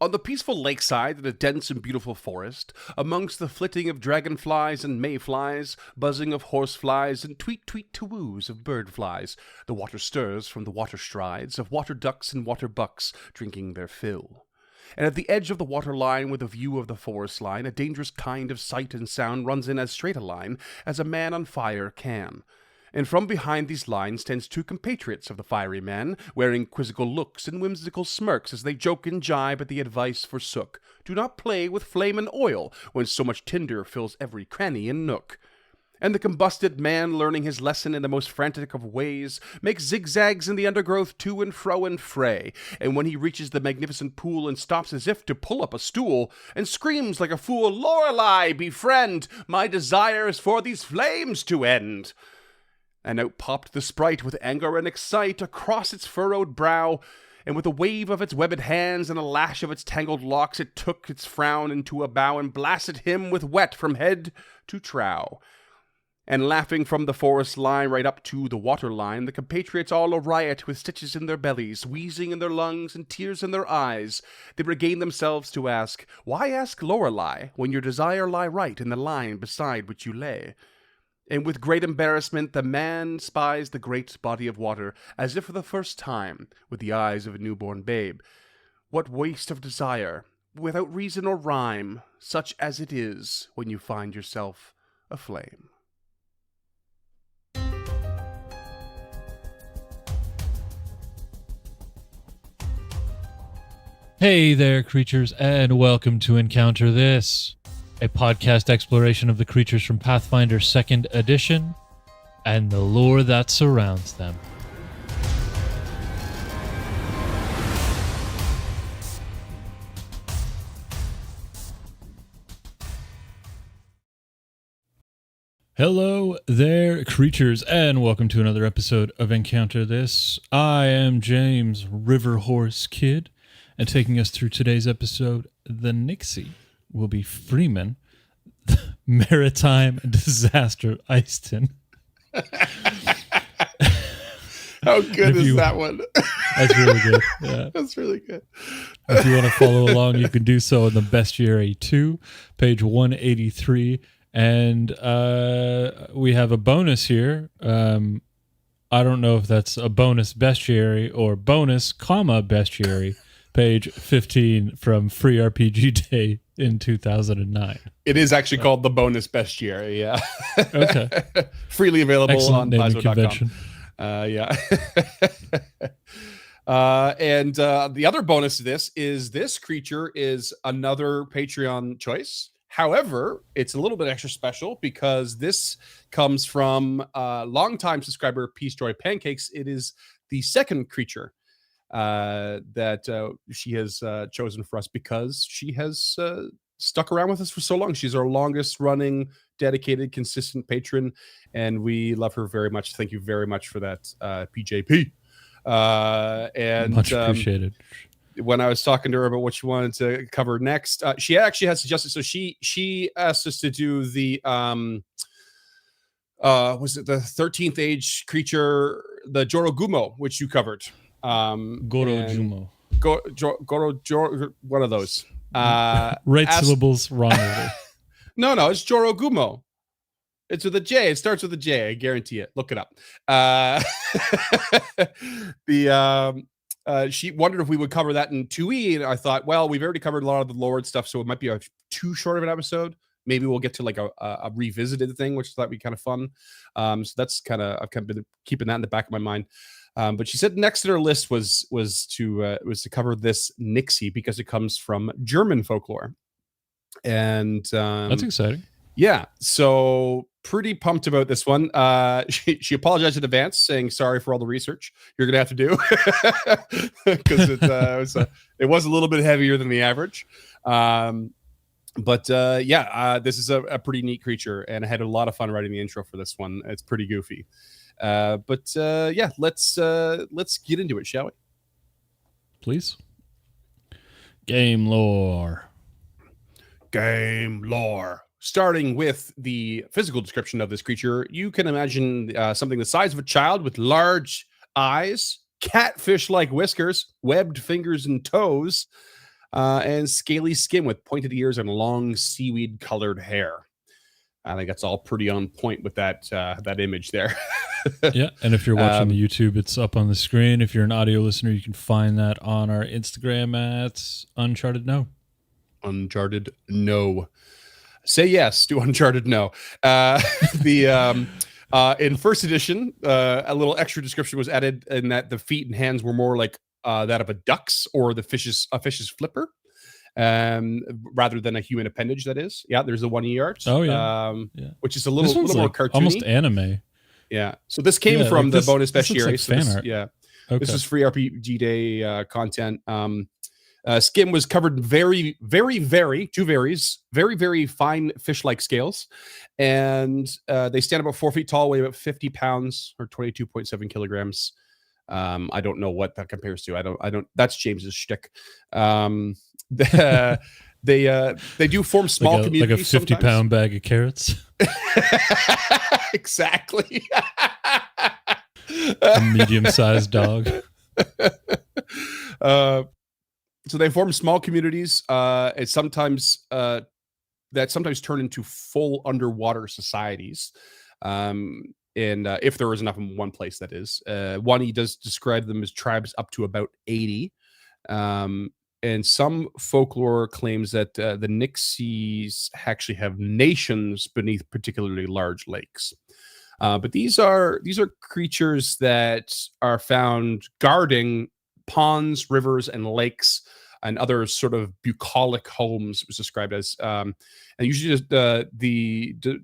On the peaceful lakeside in a dense and beautiful forest, amongst the flitting of dragonflies and mayflies, buzzing of horseflies, and tweet-tweet-to-woos of birdflies, the water stirs from the water strides of water ducks and water bucks drinking their fill. And at the edge of the water line with a view of the forest line, a dangerous kind of sight and sound runs in as straight a line as a man on fire can. And from behind these lines stands two compatriots of the fiery man, wearing quizzical looks and whimsical smirks as they joke and jibe at the advice forsook. Do not play with flame and oil, when so much tinder fills every cranny and nook. And the combusted man, learning his lesson in the most frantic of ways, makes zigzags in the undergrowth to and fro and fray, and when he reaches the magnificent pool and stops as if to pull up a stool, and screams like a fool, Lorelei, befriend, my desire is for these flames to end. And out popped the sprite with anger and excite across its furrowed brow, and with a wave of its webbed hands and a lash of its tangled locks, it took its frown into a bow and blasted him with wet from head to trow. And laughing from the forest line right up to the water line, the compatriots all a riot with stitches in their bellies, wheezing in their lungs and tears in their eyes, they regain themselves to ask, why ask Lorelei, when your desire lie right in the line beside which you lay? And with great embarrassment the man spies the great body of water, as if for the first time, with the eyes of a newborn babe. What waste of desire, without reason or rhyme, such as it is when you find yourself aflame. Hey there, creatures, and welcome to Encounter This, a podcast exploration of the creatures from Pathfinder 2nd Edition and the lore that surrounds them. Hello there, creatures, and welcome to another episode of Encounter This. I am James Riverhorse Kid, and taking us through today's episode, the Nixie will be Freeman, the Maritime Disaster Eiston. How good is that one? That's really good. Yeah. That's really good. If you want to follow along, you can do so in the Bestiary 2, page 183. And we have a bonus here. I don't know if that's a bonus bestiary or bonus, bestiary. Page 15 from Free RPG Day in 2009. It is actually called the bonus bestiary, yeah. Okay. Freely available Excellent on naming convention. Yeah. And the other bonus to this is this creature is another Patreon choice. However, it's a little bit extra special because this comes from longtime subscriber Peace Joy Pancakes. It is the second creature that she has chosen for us because she has stuck around with us for so long. She's our longest running, dedicated, consistent patron, and we love her very much. Thank you very much for that, PJP. And much appreciated. When I was talking to her about what she wanted to cover next, she actually has suggested. So she asked us to do the was it the 13th age creature, the Jorogumo, which you covered. Gorojumo. One of those. Right syllables, wrong order. No, it's Jorogumo. It's with a J. It starts with a J. I guarantee it. Look it up. She wondered if we would cover that in 2E, and I thought, well, we've already covered a lot of the lore stuff, so it might be too short of an episode. Maybe we'll get to like a revisited thing, which thought would be kind of fun. So that's I've kind of been keeping that in the back of my mind. But she said next in her list was to cover this Nixie because it comes from German folklore, and that's exciting. Yeah, so pretty pumped about this one. She apologized in advance, saying sorry for all the research you're gonna have to do because it was a little bit heavier than the average. But this is a pretty neat creature, and I had a lot of fun writing the intro for this one. It's pretty goofy. Let's get into it, shall we? Please. Game lore. Starting with the physical description of this creature, you can imagine something the size of a child with large eyes, catfish-like whiskers, webbed fingers and toes, and scaly skin with pointed ears and long seaweed-colored hair. I think that's all pretty on point with that image there. Yeah, and if you're watching the YouTube, it's up on the screen. If you're an audio listener, you can find that on our Instagram at Uncharted No. Uncharted No. Say yes to Uncharted No. In first edition, a little extra description was added in that the feet and hands were more like that of a duck's or a fish's flipper, rather than a human appendage. That is, yeah. There's the 1 E art. Oh yeah, which is a little more cartoony, almost anime. Yeah. So this came from the bonus bestiary. This looks like fan art. Yeah. Okay. This is free RPG Day content. Skin was covered in very, very fine fish-like scales, and they stand about 4 feet tall, weigh about 50 pounds or 22.7 kilograms. I don't know what that compares to. I don't. That's James's shtick. They do form small communities, like a 50-pound bag of carrots. Exactly. A medium-sized dog. So they form small communities. It's sometimes that sometimes turn into full underwater societies. And if there is enough in one place, that is. One, he does describe them as tribes up to about 80. And some folklore claims that the Nixies actually have nations beneath particularly large lakes. But these are creatures that are found guarding ponds, rivers, and lakes, and other sort of bucolic homes, it was described as, and usually just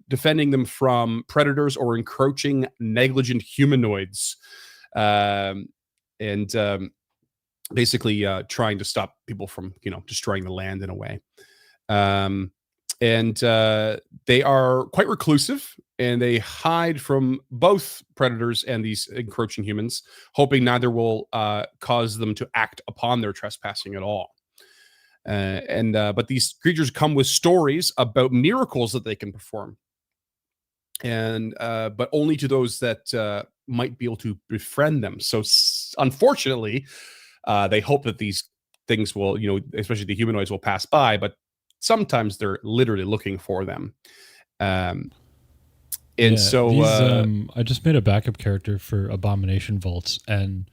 defending them from predators or encroaching negligent humanoids, and basically trying to stop people from destroying the land in a way. And they are quite reclusive, and they hide from both predators and these encroaching humans, hoping neither will cause them to act upon their trespassing at all. But these creatures come with stories about miracles that they can perform, and but only to those that might be able to befriend them. So unfortunately, they hope that these things will, especially the humanoids, will pass by, but sometimes they're literally looking for them. I just made a backup character for Abomination Vaults, and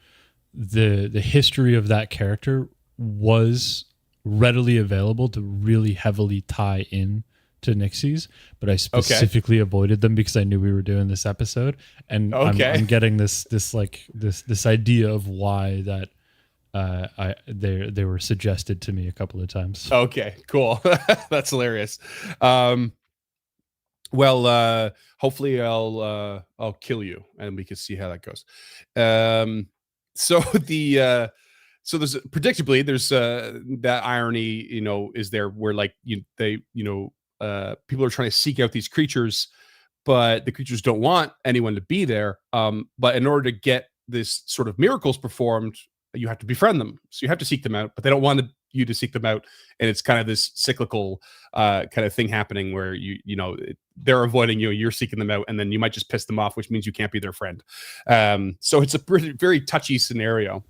the history of that character was readily available to really heavily tie in to Nixies, but I specifically avoided them because I knew we were doing this episode, and I'm getting this idea of why that they were suggested to me a couple of times. Okay, cool. That's hilarious. Hopefully I'll kill you and we can see how that goes. So there's predictably that irony, is there, where people are trying to seek out these creatures, but the creatures don't want anyone to be there. But in order to get this sort of miracles performed, you have to befriend them. So you have to seek them out, but they don't want you to seek them out. And it's kind of this cyclical kind of thing happening where they're avoiding you, you're seeking them out, and then you might just piss them off, which means you can't be their friend. So it's a very touchy scenario.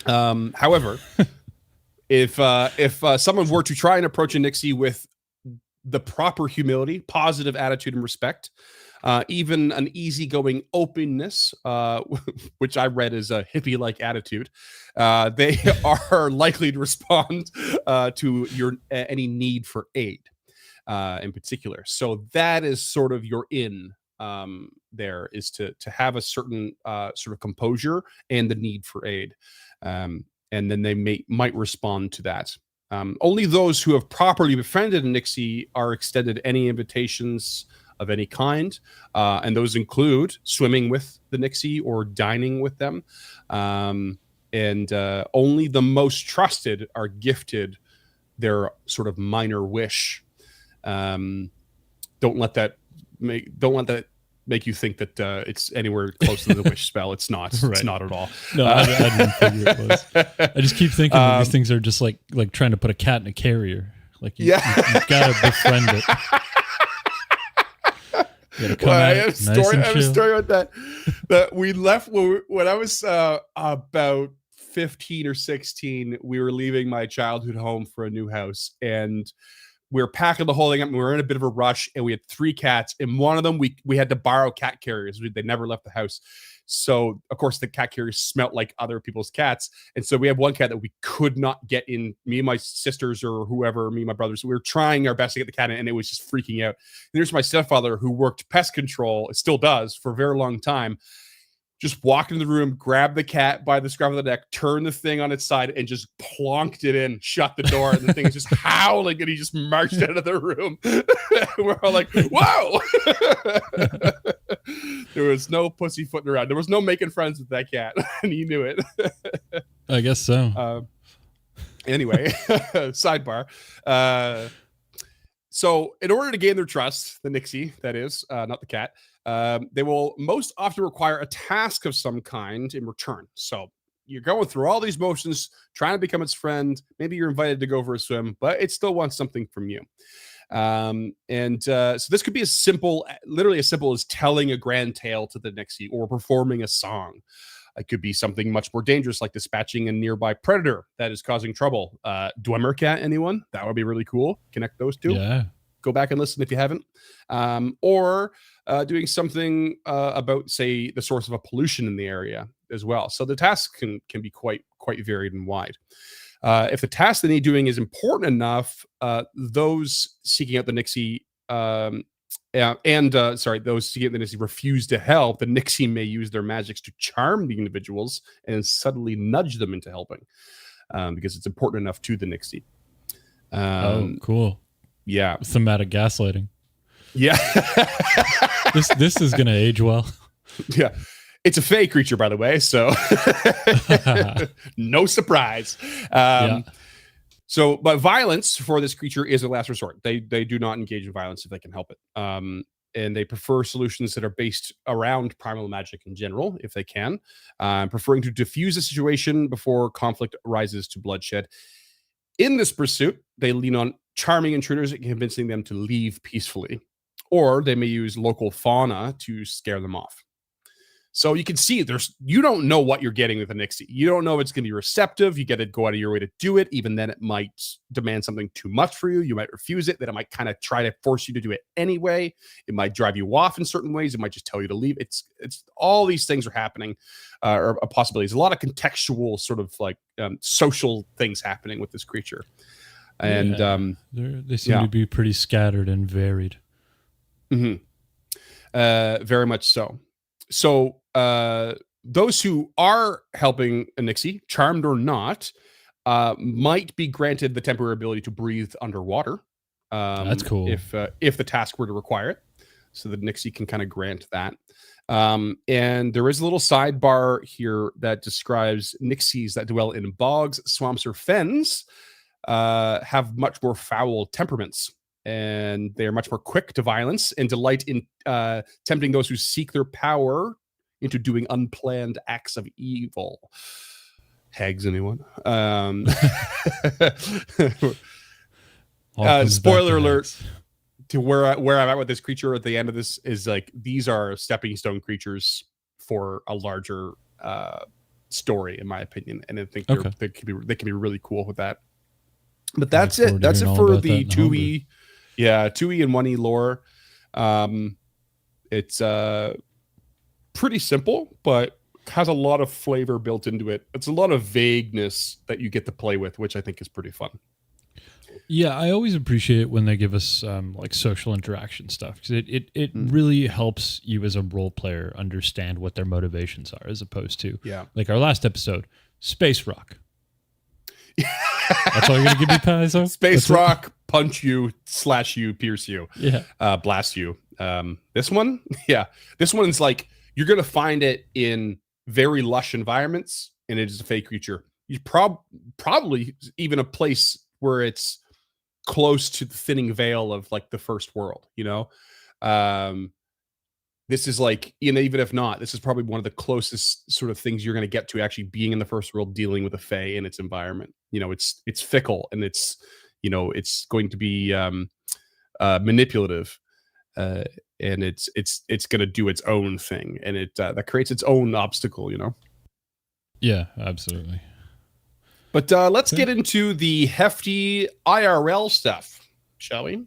However, if someone were to try and approach a Nixie with the proper humility, positive attitude, and respect, even an easygoing openness, which I read as a hippie-like attitude, they are likely to respond to your any need for aid, in particular. So that is sort of your there is to have a certain sort of composure and the need for aid, and then they might respond to that. Only those who have properly befriended a Nixie are extended any invitations of any kind, and those include swimming with the Nixie or dining with them, and only the most trusted are gifted their sort of minor wish. Don't let that make you think that it's anywhere close to the wish spell. It's not. Right. It's not at all. No, I didn't figure it was. I just keep thinking that these things are just like trying to put a cat in a carrier. Like you've got to befriend it. I have a story about that we left when I was about 15 or 16, we were leaving my childhood home for a new house, and we were packing the whole thing up, and we were in a bit of a rush, and we had 3 cats, and one of them we had to borrow cat carriers. They never left the house. So of course the cat carriers smelt like other people's cats. And so we have one cat that we could not get in, me and my sisters or whoever, me and my brothers. We were trying our best to get the cat in, and it was just freaking out. And there's my stepfather, who worked pest control, it still does, for a very long time. Just walked into the room, grabbed the cat by the scruff of the neck, turned the thing on its side, and just plonked it in, shut the door, and the thing is just howling, and he just marched out of the room. We're all like, whoa! There was no pussyfooting around. There was no making friends with that cat, and he knew it. I guess so. Anyway, sidebar. So in order to gain their trust, the Nixie, that is, not the cat, they will most often require a task of some kind in return. So you're going through all these motions, trying to become its friend. Maybe you're invited to go for a swim, but it still wants something from you. So this could be literally as simple as telling a grand tale to the Nixie or performing a song. It could be something much more dangerous, like dispatching a nearby predator that is causing trouble. Dwemer cat, anyone? That would be really cool. Connect those two. Yeah. Go back and listen if you haven't. Or doing something about, say, the source of a pollution in the area as well. So the tasks can be quite varied and wide. If the task they need doing is important enough, those seeking out the Nixie those seeking out the Nixie refuse to help, the Nixie may use their magics to charm the individuals and subtly nudge them into helping, because it's important enough to the Nixie. Cool. Yeah. Thematic gaslighting. Yeah. This is going to age well. Yeah. It's a fey creature, by the way, so no surprise. But violence for this creature is a last resort. They do not engage in violence if they can help it. And they prefer solutions that are based around primal magic in general, if they can, preferring to diffuse a situation before conflict rises to bloodshed. In this pursuit, they lean on charming intruders and convincing them to leave peacefully, or they may use local fauna to scare them off. So you can see you don't know what you're getting with a Nixie. You don't know if it's going to be receptive. You got to go out of your way to do it. Even then, it might demand something too much for you. You might refuse it. Then it might kind of try to force you to do it anyway. It might drive you off in certain ways. It might just tell you to leave. It's all these things are happening, or possibilities. A lot of contextual sort of like social things happening with this creature. And they seem to be pretty scattered and varied. Mm-hmm. Very much so. So those who are helping a Nixie, charmed or not, might be granted the temporary ability to breathe underwater. That's cool. If the task were to require it. So the Nixie can kind of grant that. And there is a little sidebar here that describes Nixies that dwell in bogs, swamps, or fens have much more foul temperaments. And they are much more quick to violence and delight in tempting those who seek their power into doing unplanned acts of evil. Hags, anyone? Spoiler alert to where I'm at with this creature at the end of this is like, these are stepping stone creatures for a larger story, in my opinion. And I think they can be really cool with that. But that's it. That's it for the 2E. Yeah, 2E and 1E lore. It's pretty simple, but has a lot of flavor built into it. It's a lot of vagueness that you get to play with, which I think is pretty fun. Yeah, I always appreciate it when they give us like social interaction stuff, because it really helps you as a role player understand what their motivations are, as opposed to like our last episode, Space Rock. That's all you're gonna give me, Paizo? Space Rock, punch you, slash you, pierce you, blast you. This one is like, you're gonna find it in very lush environments, and it is a fake creature. You probably even a place where it's close to the thinning veil of like the first world, you know. This is like, you know, even if not, this is probably one of the closest sort of things you're going to get to actually being in the first world, dealing with a fae in its environment. You know, it's fickle, and it's, you know, it's going to be manipulative, and it's going to do its own thing, and it that creates its own obstacle, you know. Yeah, absolutely. But let's get into the hefty IRL stuff, shall we?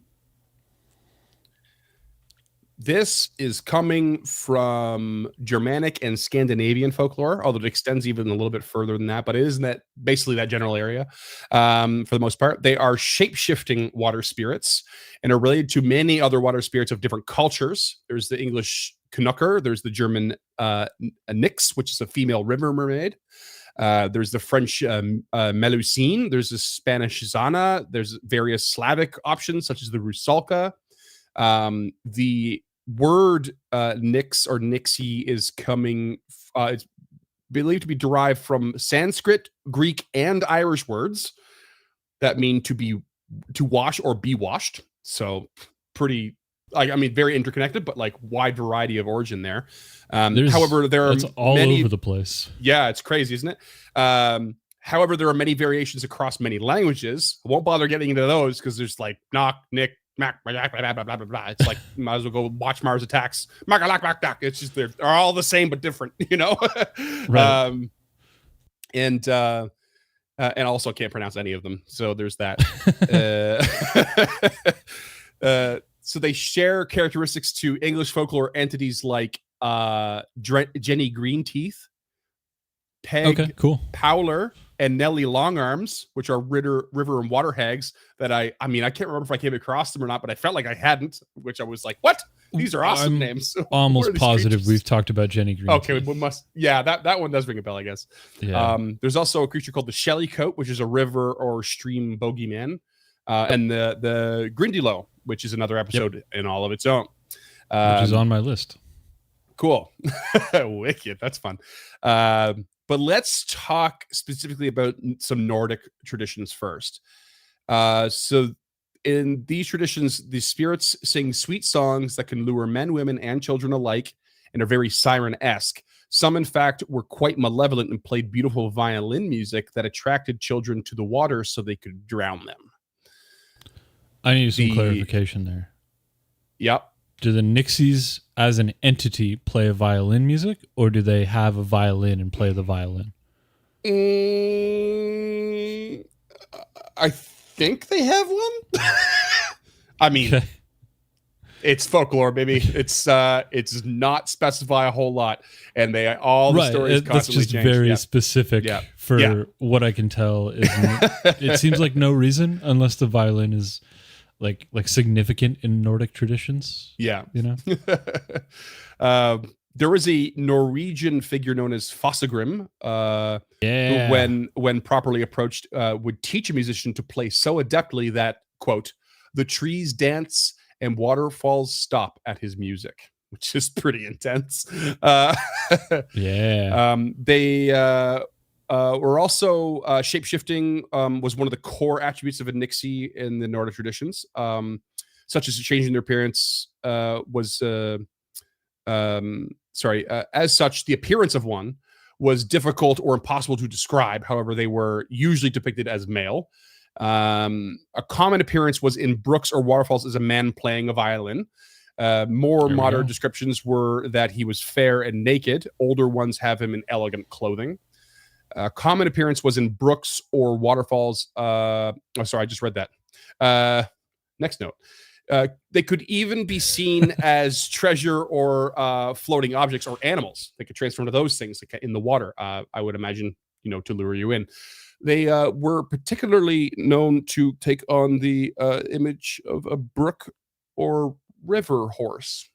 This is coming from Germanic and Scandinavian folklore, although it extends even a little bit further than that, but it is in that basically that general area for the most part. They are shape-shifting water spirits and are related to many other water spirits of different cultures. There's the English Knucker, there's the German Nix, which is a female river mermaid. There's the French Melusine, there's the Spanish Zana, there's various Slavic options such as the Rusalka. The word Nix or Nixie is coming, it's believed to be derived from Sanskrit, Greek, and Irish words that mean to wash or be washed. So pretty, I mean, very interconnected, but like wide variety of origin there. However, there are all over the place. Yeah, it's crazy, isn't it? However, there are many variations across many languages. I won't bother getting into those because there's like knock, nick, mac, blah, blah, blah, blah, blah. It's like might as well go watch Mars Attacks. It's just they're all the same but different, you know. Right. And also can't pronounce any of them. So there's that. So they share characteristics to English folklore entities like Jenny Greenteeth, Peg Powler, and Nellie Longarms, which are river and water hags that I mean, I can't remember if I came across them or not, but I felt like I hadn't, which I was like, what? These are awesome names. Almost positive we've talked about Jenny Green. Okay, we must. Yeah, that one does ring a bell, I guess. Yeah. There's also a creature called the Shellycoat, which is a river or stream bogeyman, and the Grindylow, which is another episode in all of its own. Which is on my list. Cool. Wicked. That's fun. But let's talk specifically about some Nordic traditions first. So in these traditions, the spirits sing sweet songs that can lure men, women, and children alike and are very siren-esque. Some, in fact, were quite malevolent and played beautiful violin music that attracted children to the water so they could drown them. I need some clarification there. Yep. Do the Nixies as an entity play a violin music, or do they have a violin and play the violin? I think they have one. I mean, it's folklore, baby. It's not specify a whole lot, and they all the stories constantly change. That's just very specific for what I can tell. It seems like no reason unless the violin is like significant in Nordic traditions. Yeah, you know. There was a Norwegian figure known as Fossegrim, who, when properly approached, would teach a musician to play so adeptly that, quote, the trees dance and waterfalls stop at his music, which is pretty intense. They were also shape-shifting was one of the core attributes of a Nixie in the Nordic traditions, such as changing their appearance as such, the appearance of one was difficult or impossible to describe. However, they were usually depicted as male. A common appearance was in brooks or waterfalls as a man playing a violin. More modern descriptions were that he was fair and naked. Older ones have him in elegant clothing. Common appearance was in brooks or waterfalls. I just read that. Next note. They could even be seen as treasure or floating objects or animals. They could transform to those things like in the water, I would imagine, to lure you in. They were particularly known to take on the image of a brook or river horse.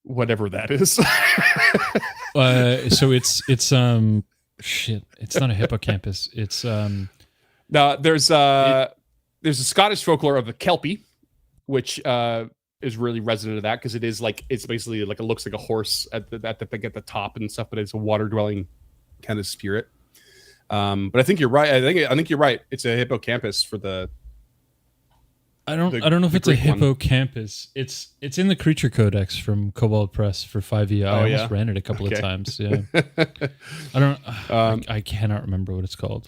Whatever that is. So it's not a hippocampus. It's no, there's a Scottish folklore of the Kelpie, which is really resonant of that because it's basically like it looks like a horse at the top and stuff, but it's a water dwelling kind of spirit. But I think you're right. I think you're right. It's a hippocampus for the. I don't know if it's a hippocampus. It's in the Creature Codex from Cobalt Press for 5e. I almost ran it a couple of times. Yeah. I cannot remember what it's called.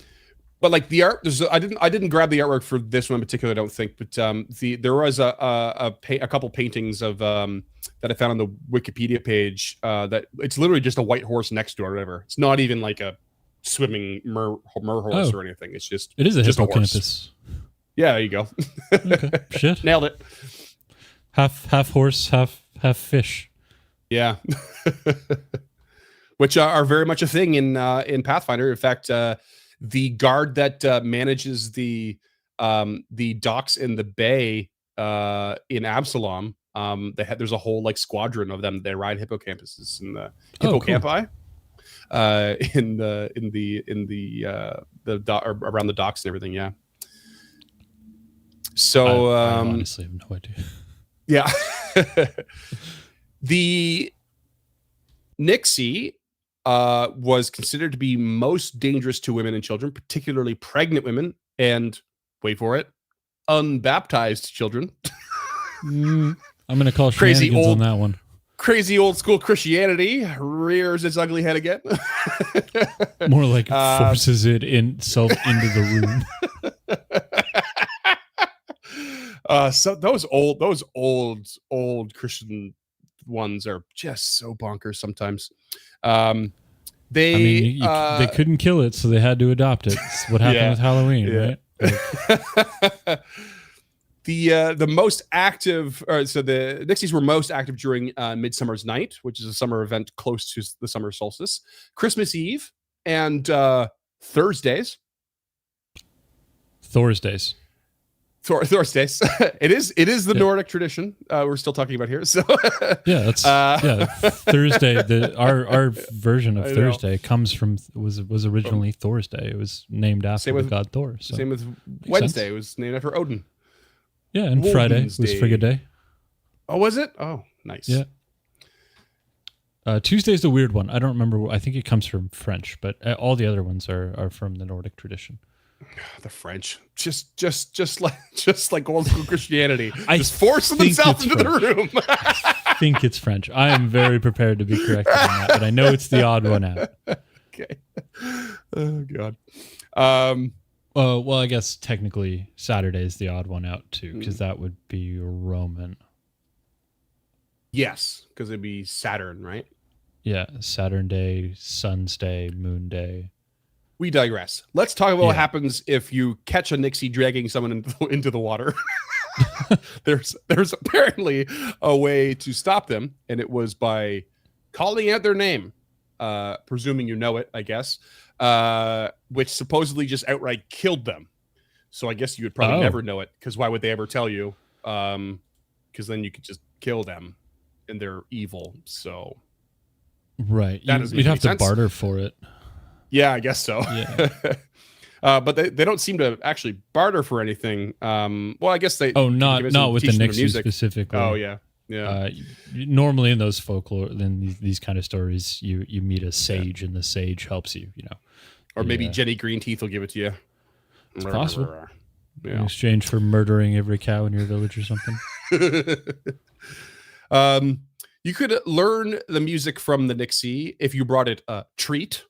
But like the art, I didn't grab the artwork for this one in particular, I don't think. But there was a couple paintings of that I found on the Wikipedia page that it's literally just a white horse next to it or whatever. It's not even like a swimming mer horse or anything. It's just it is a just hippocampus. Yeah, there you go. Okay, shit, nailed it. Half horse, half fish. Yeah, which are very much a thing in Pathfinder. In fact, the guard that manages the docks in the bay in Absalom, there's a whole like squadron of them. They ride hippocampuses in the hippocampi. In the around the docks and everything, yeah. So I honestly have no idea. Yeah, the Nixie was considered to be most dangerous to women and children, particularly pregnant women, and wait for it, unbaptized children. I'm going to call shenanigans on that one. Crazy old school Christianity rears its ugly head again. More like forces itself into the room. So those old Christian ones are just so bonkers sometimes. They couldn't kill it, so they had to adopt it. It's what happened with Halloween, right? Like, the most active, so the Nixies were most active during Midsummer's Night, which is a summer event close to the summer solstice, Christmas Eve, and Thursdays. Thursdays. It is the Nordic tradition we're still talking about here. So yeah, that's Thursday. Our version of Thursday was originally Thursday. It was named after the god Thor. So. Same with Wednesday. It was named after Odin. Yeah, and Friday was Frigga Day. Oh, was it? Oh, nice. Yeah. Tuesday's the weird one. I don't remember. I think it comes from French, but all the other ones are from the Nordic tradition. The French, just like old school Christianity, just forcing themselves into the room. I think it's French. I am very prepared to be corrected on that, but I know it's the odd one out. Okay. Oh God. Well, I guess technically Saturday is the odd one out too, because that would be Roman. Yes, because it'd be Saturn, right? Yeah, Saturn Day, Sun's Day, Moon Day. We digress. Let's talk about what happens if you catch a Nixie dragging someone into the water. There's apparently a way to stop them, and it was by calling out their name, presuming you know it, I guess, which supposedly just outright killed them. So I guess you would probably never know it, because why would they ever tell you? Because then you could just kill them, and they're evil. So right, you'd have to barter for it. Yeah, I guess so. Yeah. But they don't seem to actually barter for anything. Well, I guess they. Not with the Nixie specifically. Oh yeah. Normally in those folklore, then these kind of stories, you meet a sage and the sage helps you. Or maybe Jenny Greenteeth will give it to you. It's possible. Yeah. In exchange for murdering every cow in your village or something. You could learn the music from the Nixie if you brought it a treat,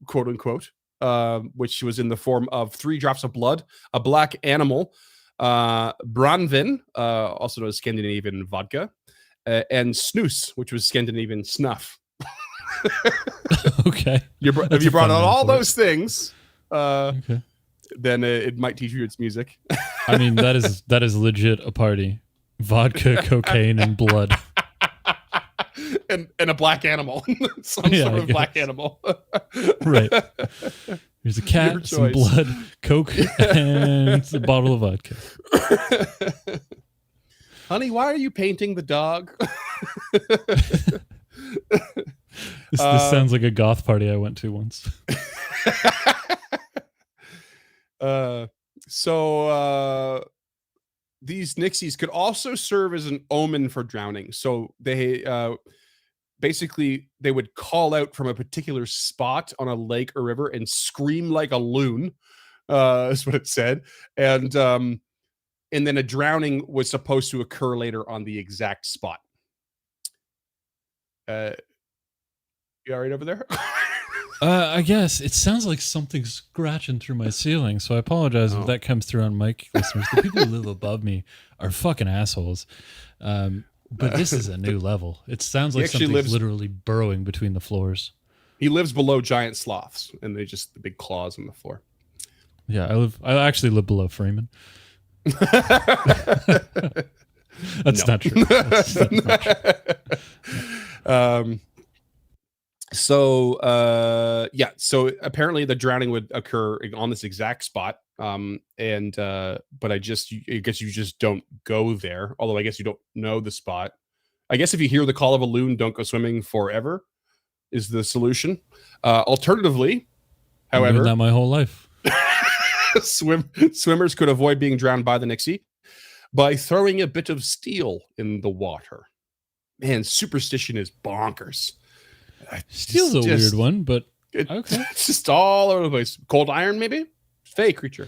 quote unquote, which was in the form of 3 drops of blood, a black animal, branvin, also known as Scandinavian vodka, and snus, which was Scandinavian snuff. Okay. If you brought out all those things, then it might teach you its music. I mean, that is legit a party. Vodka, cocaine, and blood. And a black animal. Some sort of black animal. Right. There's a cat, some blood, coke, and a bottle of vodka. Honey, why are you painting the dog? This sounds like a goth party I went to once. So these Nixies could also serve as an omen for drowning. So they basically they would call out from a particular spot on a lake or river and scream like a loon. Is what it said. And then a drowning was supposed to occur later on the exact spot. You all right over there? I guess it sounds like something's scratching through my ceiling, so I apologize if that comes through on mic listeners. The people who live above me are fucking assholes. But this is a new level. It sounds like something's literally burrowing between the floors. He lives below giant sloths, and they just the big claws on the floor. Yeah, I actually live below Freeman. That's not true. That's not true. So apparently the drowning would occur on this exact spot. But I guess you just don't go there. Although I guess you don't know the spot. I guess if you hear the call of a loon, don't go swimming forever is the solution. Alternatively, I'm doing however, that my whole life. Swimmers could avoid being drowned by the Nixie by throwing a bit of steel in the water. Man, superstition is bonkers. Steel's a weird one, but okay. It's just all over the place. Cold iron, maybe? Fey creature.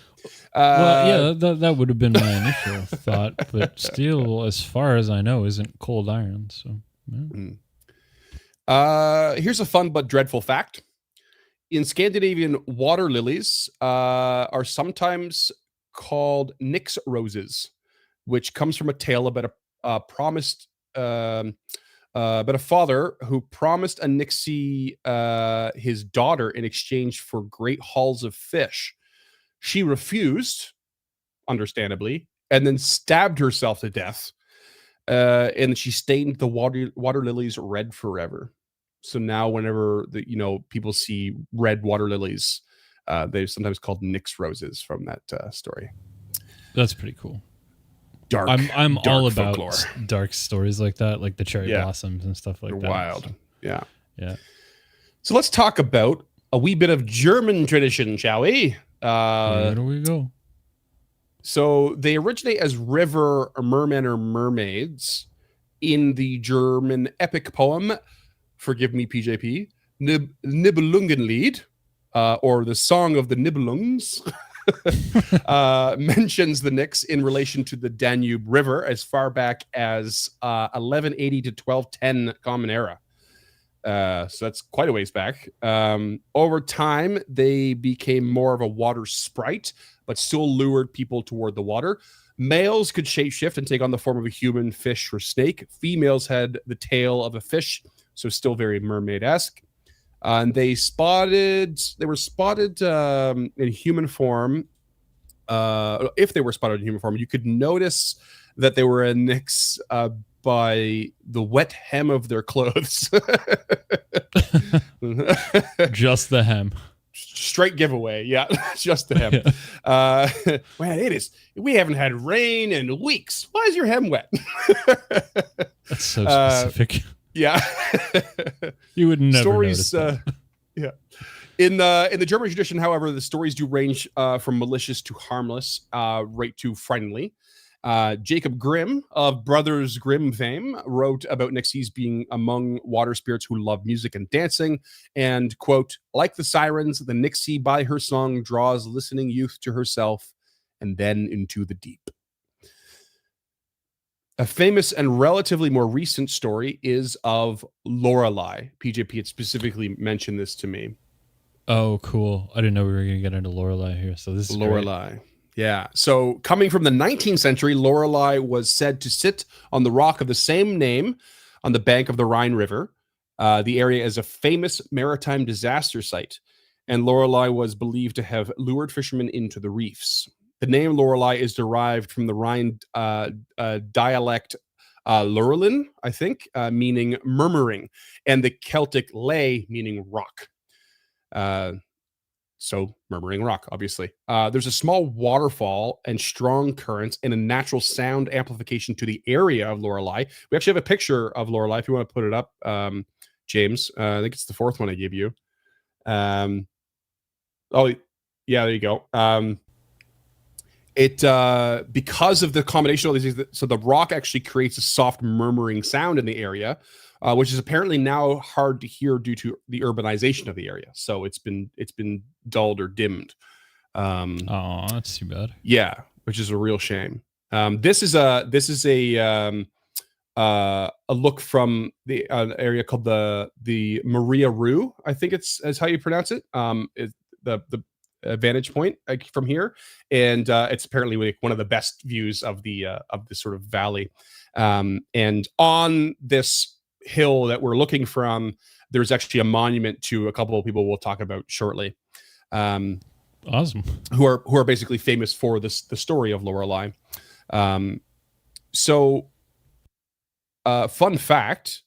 Well, yeah, that would have been my initial thought, but steel, as far as I know, isn't cold iron. So, yeah. Here's a fun but dreadful fact. In Scandinavian, water lilies are sometimes called Nix roses, which comes from a tale about a father who promised a Nixie his daughter in exchange for great hauls of fish. She refused, understandably, and then stabbed herself to death. And she stained the water lilies red forever. So now whenever people see red water lilies, they're sometimes called Nix roses from that story. That's pretty cool. Dark. I'm dark all about folklore. Dark stories like that, like the cherry blossoms and stuff like that. Wild. So, yeah. So let's talk about a wee bit of German tradition, shall we? Where do we go? So they originate as river mermen or mermaids in the German epic poem, forgive me, PJP, Nibelungenlied, or the Song of the Nibelungs, mentions the Nix in relation to the Danube River as far back as 1180 to 1210 Common Era. So that's quite a ways back. Over time, they became more of a water sprite, but still lured people toward the water. Males could shapeshift and take on the form of a human, fish, or snake. Females had the tail of a fish, so still very mermaid-esque. And they were spotted in human form. If they were spotted in human form, you could notice that they were a Nix by the wet hem of their clothes. Just the hem. Straight giveaway. Yeah, just the hem. Yeah. Man, it is. We haven't had rain in weeks. Why is your hem wet? That's so specific. Yeah. You would never notice that. Yeah. In the German tradition, however, the stories do range from malicious to harmless, right to friendly. Jacob Grimm of Brothers Grimm fame wrote about Nixies being among water spirits who love music and dancing, and, quote, like the sirens, the Nixie by her song draws listening youth to herself and then into the deep. A famous and relatively more recent story is of Lorelei. PJP had specifically mentioned this to me. Oh, cool. I didn't know we were going to get into Lorelei here, so this is Lorelei. Great. Yeah. So coming from the 19th century, Lorelei was said to sit on the rock of the same name on the bank of the Rhine River. The area is a famous maritime disaster site, and Lorelei was believed to have lured fishermen into the reefs. The name Lorelei is derived from the Rhine dialect Lurelin, I think, meaning murmuring, and the Celtic ley, meaning rock. So murmuring rock, obviously. There's a small waterfall and strong currents and a natural sound amplification to the area of Lorelei. We actually have a picture of Lorelei if you want to put it up, James. I think it's the fourth one I gave you. Oh, yeah, there you go. Because of the combination of all these things, so the rock actually creates a soft murmuring sound in the area, which is apparently now hard to hear due to the urbanization of the area. So it's been dulled or dimmed. Oh, that's too bad. Yeah, which is a real shame. This is a look from the area called the Maria Rue. I think is how you pronounce it. The vantage point from here, and it's apparently like one of the best views of the sort of valley. And on this hill that we're looking from, there's actually a monument to a couple of people we'll talk about shortly. Awesome. Who are basically famous for the story of Lorelei. Fun fact: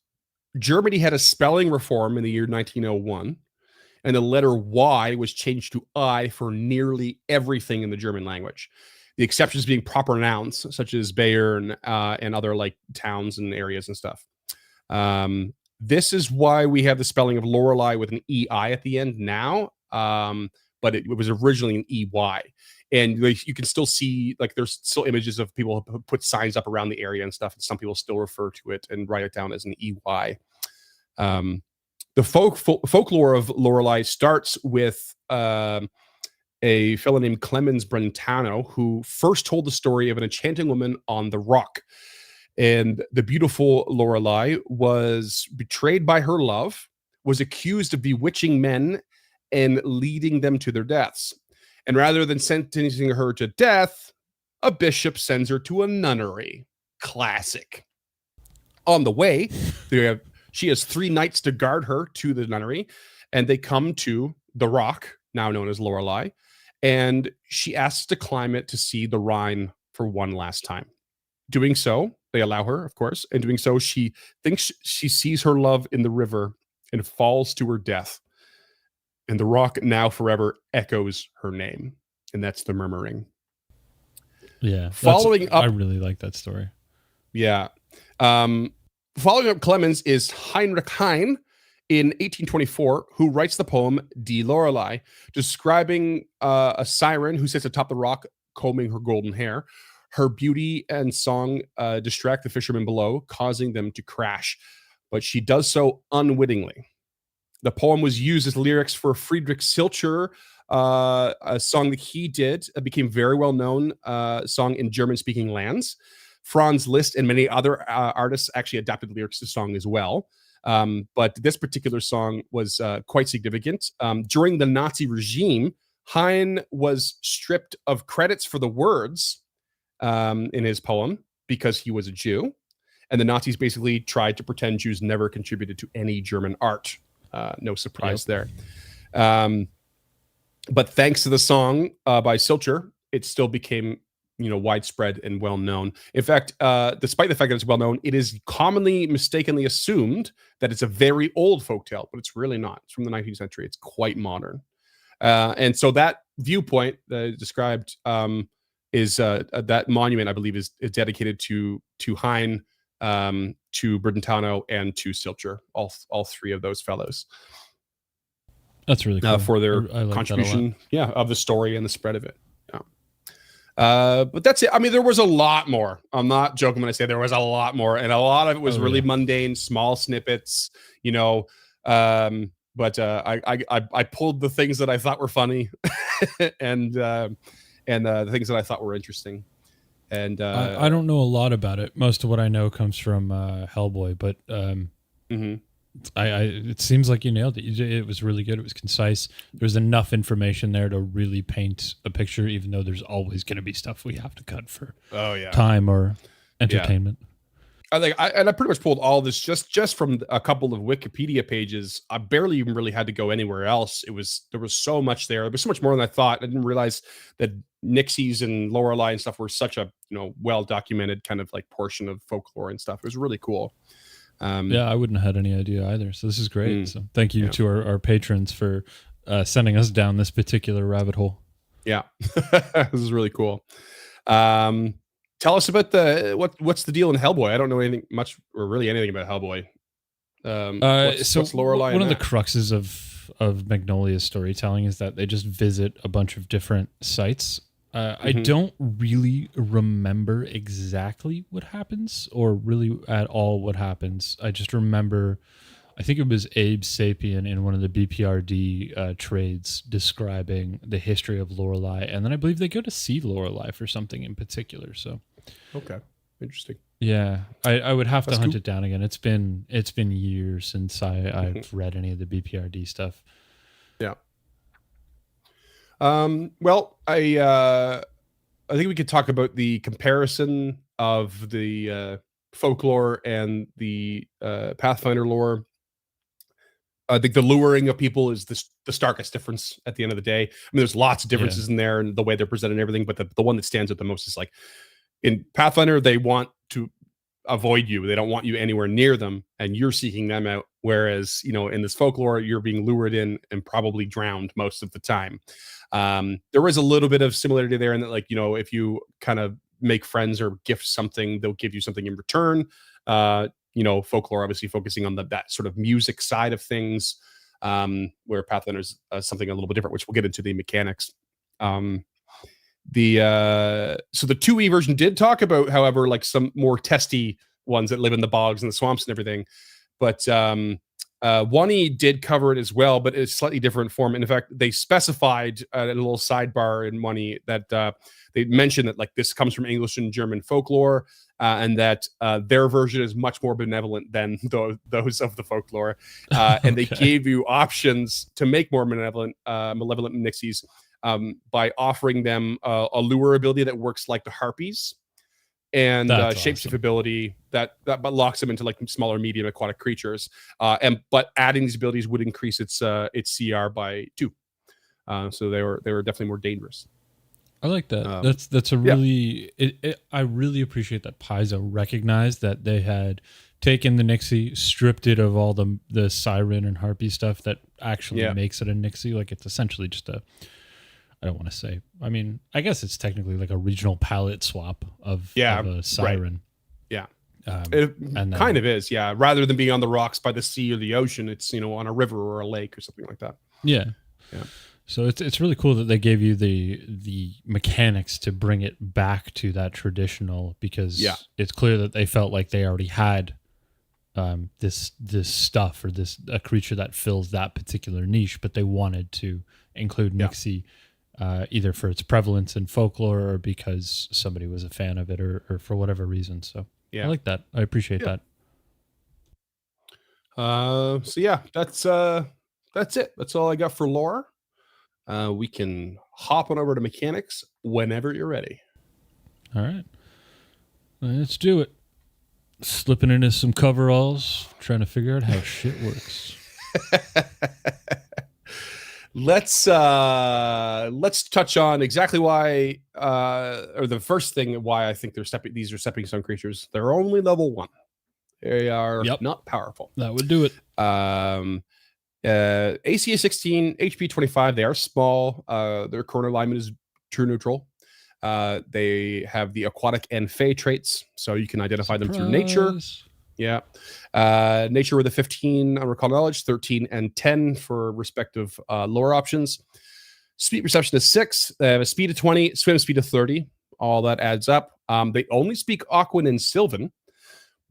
Germany had a spelling reform in the year 1901, and the letter Y was changed to I for nearly everything in the German language. The exceptions being proper nouns such as Bayern and other like towns and areas and stuff. This is why we have the spelling of Lorelei with an EI at the end now, but it was originally an EY. And you can still see, like, there's still images of people who put signs up around the area and stuff, and some people still refer to it and write it down as an EY. The folklore of Lorelei starts with a fellow named Clemens Brentano, who first told the story of an enchanting woman on the rock. And the beautiful Lorelei was betrayed by her love, was accused of bewitching men and leading them to their deaths. And rather than sentencing her to death, a bishop sends her to a nunnery. Classic. On the way, she has 3 knights to guard her to the nunnery, and they come to the rock, now known as Lorelei, and she asks to climb it to see the Rhine for one last time. Doing so, they allow her, of course, and doing so, she thinks she sees her love in the river and falls to her death. And the rock now forever echoes her name, and that's the murmuring. Yeah. Following up, I really like that story. Yeah. Following up Clemens is Heinrich Heine in 1824, who writes the poem Die Lorelei, describing a siren who sits atop the rock combing her golden hair. Her beauty and song distract the fishermen below, causing them to crash, but she does so unwittingly. The poem was used as lyrics for Friedrich Silcher, a song that he did. It became very well-known song in German-speaking lands. Franz Liszt and many other artists actually adapted lyrics to the song as well. But this particular song was quite significant. During the Nazi regime, Heine was stripped of credits for the words in his poem because he was a Jew. And the Nazis basically tried to pretend Jews never contributed to any German art. No surprise there. But thanks to the song by Silcher, it still became widespread and well known. In fact, despite the fact that it's well known, it is commonly mistakenly assumed that it's a very old folktale, but it's really not. It's from the 19th century. It's quite modern. And so that viewpoint described is that monument, I believe, is dedicated to Heine, to Brentano, and to Silcher, all 3 of those fellows. That's really cool. For their contribution, of the story and the spread of it. But that's it. I mean, there was a lot more. I'm not joking when I say there was a lot more, and a lot of it was really mundane, small snippets, but I pulled the things that I thought were funny and the things that I thought were interesting. And I don't know a lot about it. Most of what I know comes from Hellboy, but it seems like you nailed it. It was really good. It was concise. There was enough information there to really paint a picture, even though there's always going to be stuff we have to cut for time or entertainment. I pretty much pulled all this just from a couple of Wikipedia pages. I barely even really had to go anywhere else. There was so much there. There was so much more than I thought. I didn't realize that Nixies and Lorelei and stuff were such a well documented kind of like portion of folklore and stuff. It was really cool. I wouldn't have had any idea either. So this is great. So thank you to our patrons for sending us down this particular rabbit hole. Yeah, this is really cool. Tell us about what's the deal in Hellboy. I don't know anything much or really anything about Hellboy. What's Lorelei? One of the cruxes of Magnolia's storytelling is that they just visit a bunch of different sites. I don't really remember exactly what happens, or really at all what happens. I just remember, I think it was Abe Sapien in one of the BPRD trades describing the history of Lorelei, and then I believe they go to see Lorelei for something in particular. So, okay, interesting. Yeah, I would have to hunt it down again. It's been years since I've read any of the BPRD stuff. Yeah. Well, I think we could talk about the comparison of the folklore and the Pathfinder lore. I think the luring of people is the starkest difference at the end of the day. I mean, there's lots of differences in there and the way they're presented and everything, but the one that stands out the most is like in Pathfinder, they want to avoid you. They don't want you anywhere near them, and you're seeking them out. Whereas, in this folklore, you're being lured in and probably drowned most of the time. There is a little bit of similarity there in that, like, if you kind of make friends or gift something, they'll give you something in return. Folklore obviously focusing on that sort of music side of things, where Pathfinder's something a little bit different, which we'll get into the mechanics. So the 2e version did talk about, however, like some more testy ones that live in the bogs and the swamps and everything, but 1e did cover it as well, but it's slightly different form. And in fact, they specified a little sidebar in 1e that they mentioned that like this comes from English and German folklore, and that their version is much more benevolent than those of the folklore, and they gave you options to make more malevolent Nixies, by offering them a lure ability that works like the harpies, and shapeshift ability that locks them into like smaller, medium aquatic creatures. But adding these abilities would increase its CR by 2. So they were definitely more dangerous. I like that. That's a really I really appreciate that Paizo recognized that they had taken the Nixie, stripped it of all the siren and harpy stuff that actually makes it a Nixie. Like it's essentially just I don't want to say. I mean, I guess it's technically like a regional palette swap of a siren. Right. Yeah. And kind of is, yeah. Rather than being on the rocks by the sea or the ocean, it's on a river or a lake or something like that. Yeah. Yeah. So it's really cool that they gave you the mechanics to bring it back to that traditional, because it's clear that they felt like they already had this stuff or a creature that fills that particular niche, but they wanted to include Nixie. Either for its prevalence in folklore or because somebody was a fan of it or for whatever reason. So I like that. I appreciate that. That's it. That's all I got for lore. We can hop on over to mechanics whenever you're ready. All right. Let's do it. Slipping into some coveralls, trying to figure out how shit works. Let's touch on exactly why, or the first thing why I think these are stepping stone creatures. They're only level 1. They are not powerful. That would do it. AC is 16, HP 25. They are small. Their current alignment is true neutral. They have the aquatic and fey traits, so you can identify them through nature. Yeah. Nature with a 15 on recall knowledge, 13 and 10 for respective lore options. Speed perception is 6. They have a speed of 20, swim speed of 30. All that adds up. They only speak Aquan and Sylvan,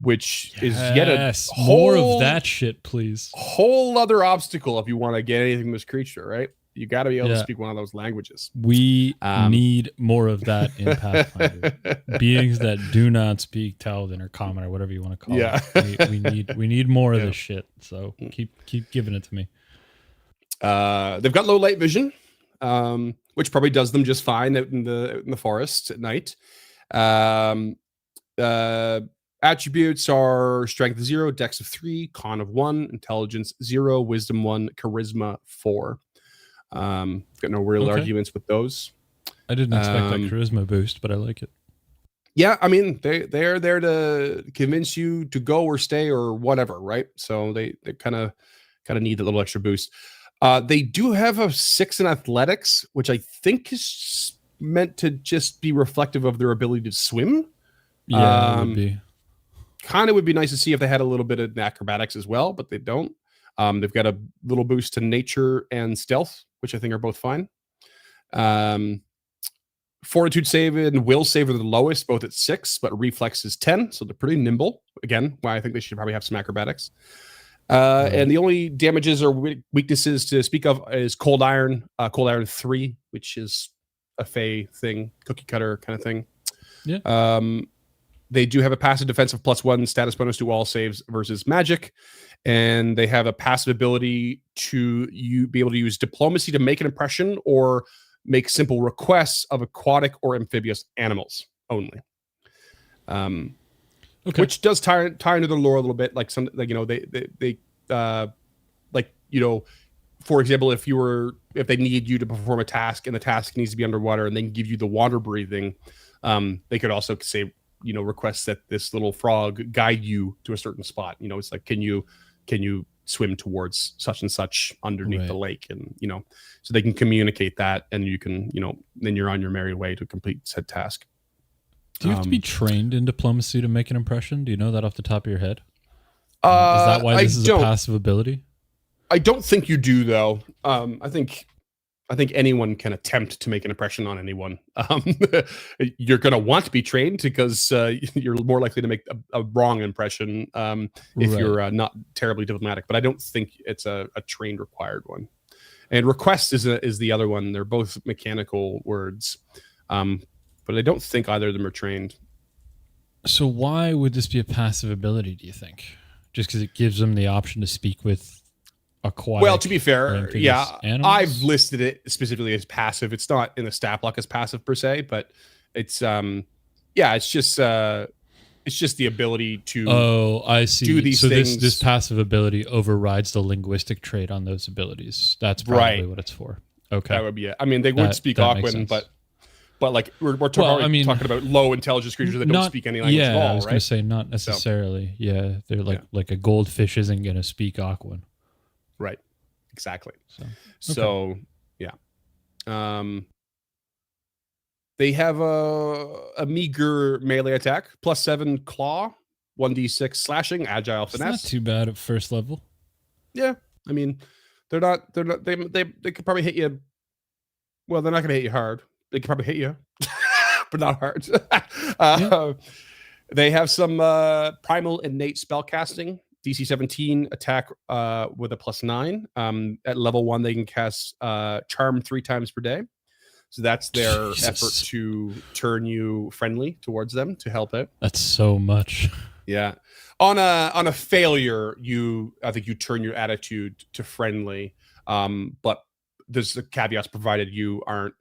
which is yet a more of that shit, please. Whole other obstacle if you want to get anything from this creature, right? You got to be able to speak one of those languages. We need more of that in Pathfinder. Beings that do not speak Taldan or Common or whatever you want to call it. We need more of this shit. So keep giving it to me. They've got low light vision, which probably does them just fine out in the forest at night. Attributes are strength 0, dex of 3, con of 1, intelligence 0, wisdom 1, charisma 4. Got no real arguments with those. I didn't expect that charisma boost, but I like it. Yeah, I mean they're there to convince you to go or stay or whatever, right? So they kind of need a little extra boost. They do have a 6 in athletics, which I think is meant to just be reflective of their ability to swim. Yeah, it would be. Kind of would be nice to see if they had a little bit of acrobatics as well, but they don't. They've got a little boost to nature and stealth, which I think are both fine. Fortitude save and will save are the lowest, both at 6, but reflex is 10, so they're pretty nimble. Again, why I think they should probably have some acrobatics. And the only damages or weaknesses to speak of is cold iron 3, which is a fey thing, cookie cutter kind of thing. Yeah. They do have a passive defensive +1 status bonus to all saves versus magic, and they have a passive ability to be able to use diplomacy to make an impression or make simple requests of aquatic or amphibious animals only. Which does tie into the lore a little bit. Like they for example, if they need you to perform a task and the task needs to be underwater and then give you the water breathing, they could also say, request that this little frog guide you to a certain spot. It's like, can you swim towards such and such underneath the lake, and so they can communicate that, and you can, then you're on your merry way to complete said task. Do you have to be trained in diplomacy to make an impression? Do you know that off the top of your head? Is that why this is a passive ability? I don't think you do, though. I think anyone can attempt to make an impression on anyone. You're going to want to be trained because you're more likely to make a wrong impression if you're not terribly diplomatic. But I don't think it's a trained required one. And request is the other one. They're both mechanical words, but I don't think either of them are trained. So why would this be a passive ability, do you think? Just because it gives them the option to speak with aquatic. Well, to be fair, animals? I've listed it specifically as passive. It's not in the stat block as passive per se, but it's it's just the ability to I see. do these things. This passive ability overrides the linguistic trait on those abilities. That's probably what it's for. Okay, that would be it. I mean, they would speak Aquan, but like we're talking about low intelligence creatures that don't speak any language at all. I was going to say not necessarily. So, they're like a goldfish isn't going to speak Aquan. Right. Exactly. So they have a meager melee attack, +7 claw, 1d6 slashing, agile finesse. It's not too bad at first level. Yeah. I mean, they could probably hit you. Well, they're not going to hit you hard. They could probably hit you, but not hard. They have some primal innate spellcasting. DC 17 attack with a +9. At level 1, they can cast Charm 3 times per day. So that's their effort to turn you friendly towards them to help out. That's so much. Yeah. On a failure, I think you turn your attitude to friendly. But there's the caveats provided you aren't,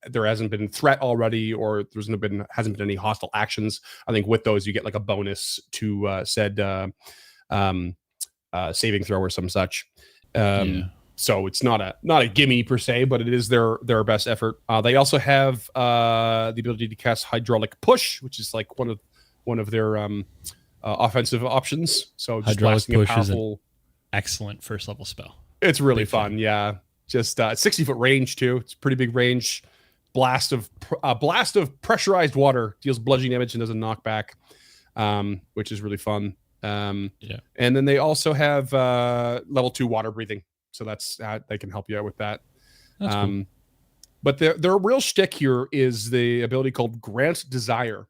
there hasn't been threat already, or hasn't been any hostile actions. I think with those you get like a bonus to said saving throw or some such. So it's not a gimme per se, but it is their best effort. They also have the ability to cast hydraulic push, which is like one of their offensive options. So just hydraulic push powerful, is an excellent first level spell. It's really fun. Yeah, just 60-foot range too. It's pretty big range. Blast of pressurized water, deals bludgeoning damage and does a knockback, which is really fun. And then they also have level 2 water breathing, so that's they can help you out with that. That's cool. But their real shtick here is the ability called Grant Desire.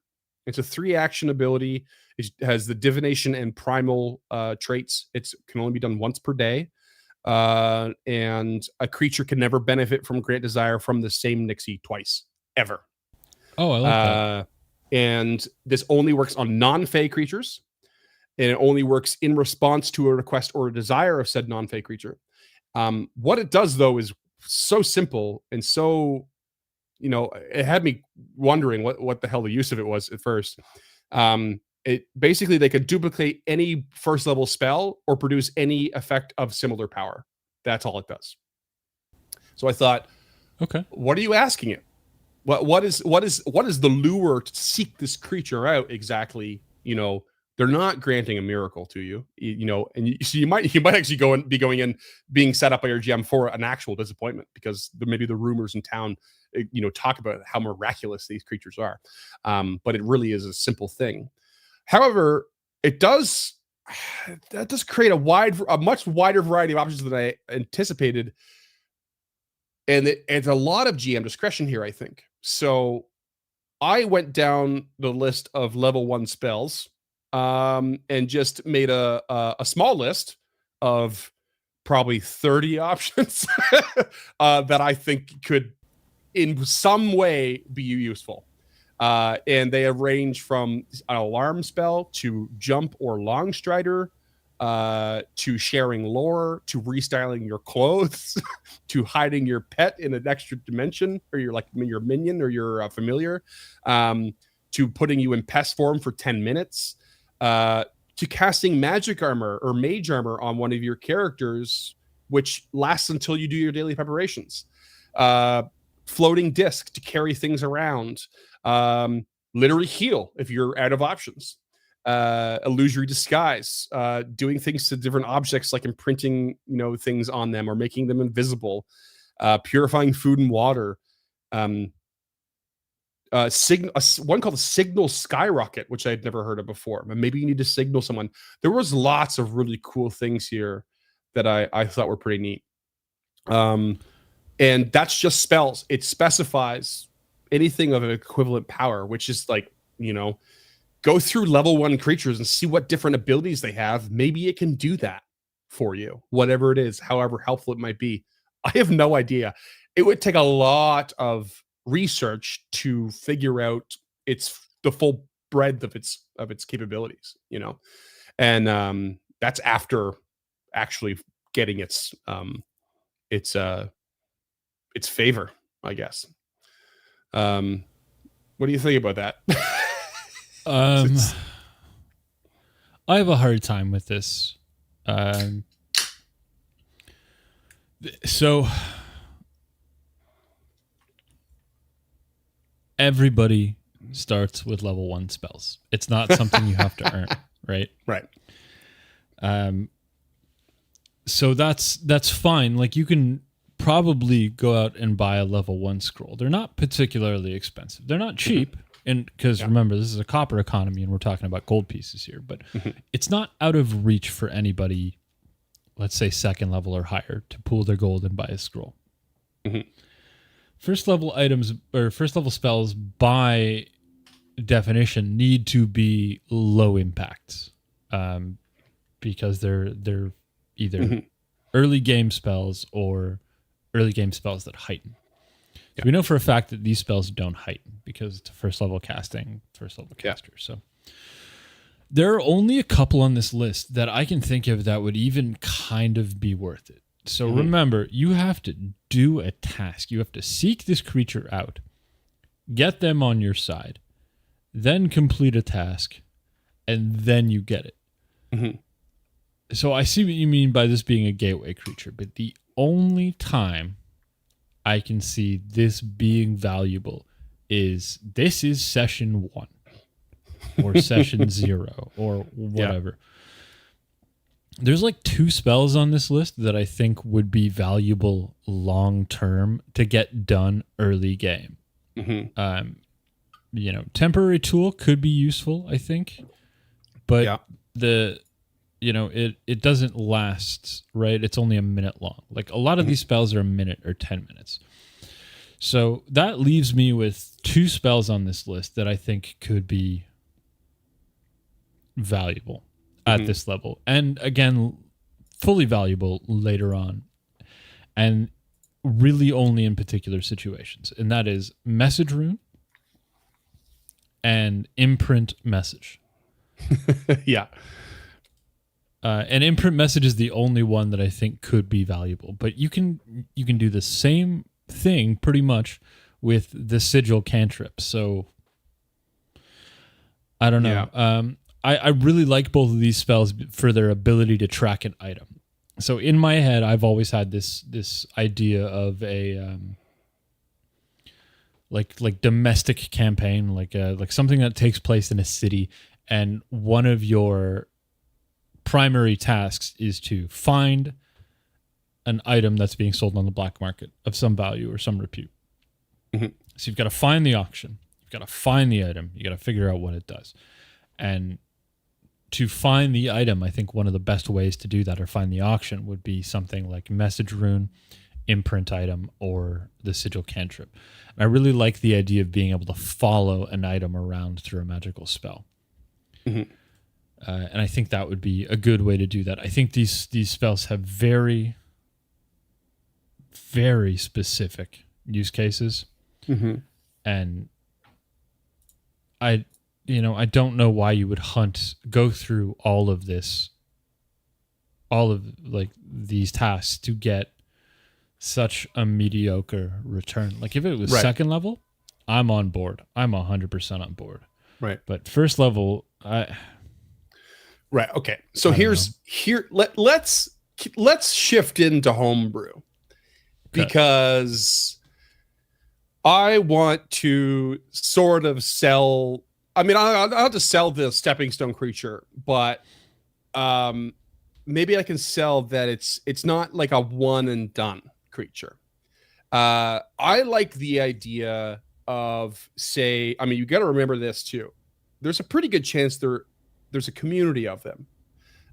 It's a 3-action ability. It has the divination and primal traits. It can only be done once per day. And a creature can never benefit from Grant Desire from the same Nixie twice, ever. Oh, I like that. And this only works on non-fey creatures, and it only works in response to a request or a desire of said non-fey creature. What it does, though, is so simple and so, it had me wondering what the hell the use of it was at first. It basically, they could duplicate any first level spell or produce any effect of similar power. That's all it does. So I thought, okay, what are you asking it? What is the lure to seek this creature out exactly? They're not granting a miracle to you, and so you might actually be going in being set up by your GM for an actual disappointment, because maybe the rumors in town, talk about how miraculous these creatures are. But it really is a simple thing. However, that does create a much wider variety of options than I anticipated. And it's a lot of GM discretion here, I think. So I went down the list of level 1 spells, and just made a small list of probably 30 options that I think could in some way be useful. And they range from an alarm spell to jump or long strider, to sharing lore, to restyling your clothes, to hiding your pet in an extra dimension, or your minion or your familiar, to putting you in pest form for 10 minutes, to casting magic armor or mage armor on one of your characters which lasts until you do your daily preparations. Floating disc to carry things around. Literally heal if you're out of options. Illusory disguise, doing things to different objects, like imprinting, things on them or making them invisible. Purifying food and water. One called Signal Skyrocket, which I had never heard of before. But maybe you need to signal someone. There was lots of really cool things here that I thought were pretty neat. And that's just spells. It specifies anything of an equivalent power, which is like, go through level 1 creatures and see what different abilities they have. Maybe it can do that for you, whatever it is, however helpful it might be. I have no idea. It would take a lot of research to figure out the full breadth of its capabilities, and that's after actually getting its favor, I guess. What do you think about that? I have a hard time with this. So everybody starts with level 1 spells. It's not something you have to earn, right? Right. So that's fine. Like, you can probably go out and buy a level 1 scroll. They're not particularly expensive. They're not cheap. And because remember, this is a copper economy and we're talking about gold pieces here, but it's not out of reach for anybody, let's say 2nd level or higher, to pool their gold and buy a scroll. First level items or first level spells by definition need to be low impact, because they're either early game spells or early game spells that heighten. So we know for a fact that these spells don't heighten because it's a first level caster. So there are only a couple on this list that I can think of that would even kind of be worth it. So remember, you have to do a task. You have to seek this creature out, get them on your side, then complete a task, and then you get it. So I see what you mean by this being a gateway creature, but the only time I can see this being valuable is session 1 or session 0 or whatever. There's like 2 spells on this list that I think would be valuable long term to get done early game. Temporary tool could be useful, I think, but it doesn't last, right? It's only a minute long. Like, a lot of these spells are a minute or 10 minutes. So that leaves me with 2 spells on this list that I think could be valuable at this level. And again, fully valuable later on. And really only in particular situations. And that is Message Rune and Imprint Message. And Imprint Message is the only one that I think could be valuable. But you can do the same thing pretty much with the Sigil cantrip. So I don't know. I really like both of these spells for their ability to track an item. So in my head, I've always had this idea of a like domestic campaign, like something that takes place in a city, and one of your primary tasks is to find an item that's being sold on the black market of some value or some repute. So you've got to find the auction, you've got to find the item, you got to figure out what it does, and to find the item, I think one of the best ways to do that, or find the auction, would be something like Message Rune, Imprint item, or the Sigil cantrip. And I really like the idea of being able to follow an item around through a magical spell. And I think that would be a good way to do that. I think these spells have very, very specific use cases. And I don't know why you would go through all of like these tasks to get such a mediocre return. Like, if it was second level, I'm on board. I'm 100% on board. Right. But first level, Right. Okay. So let's let's shift into homebrew Okay. because I want to sort of sell. I mean, I'll have to sell the stepping stone creature, but um, maybe I can sell that it's not like a one and done creature. I like the idea of, say, I mean, you got to remember this too. There's a pretty good chance there's a community of them,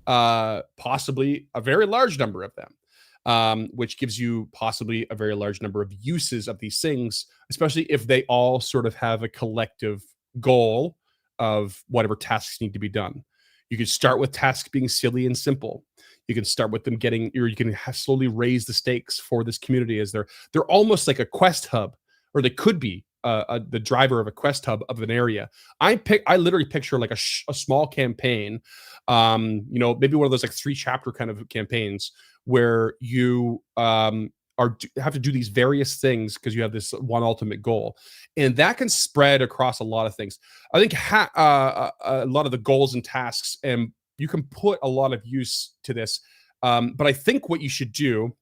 possibly a very large number of them, which gives you possibly a very large number of uses of these things, especially if they all sort of have a collective goal of whatever tasks need to be done. You can start with tasks being silly and simple. You can start with them getting, or you can slowly raise the stakes for this community as they're almost like a quest hub, or they could be the driver of a quest hub of an area. I literally picture like a small campaign, maybe one of those like 3-chapter kind of campaigns where you have to do these various things because you have this one ultimate goal, and that can spread across a lot of things. I think a lot of the goals and tasks, and you can put a lot of use to this. But I think what you should do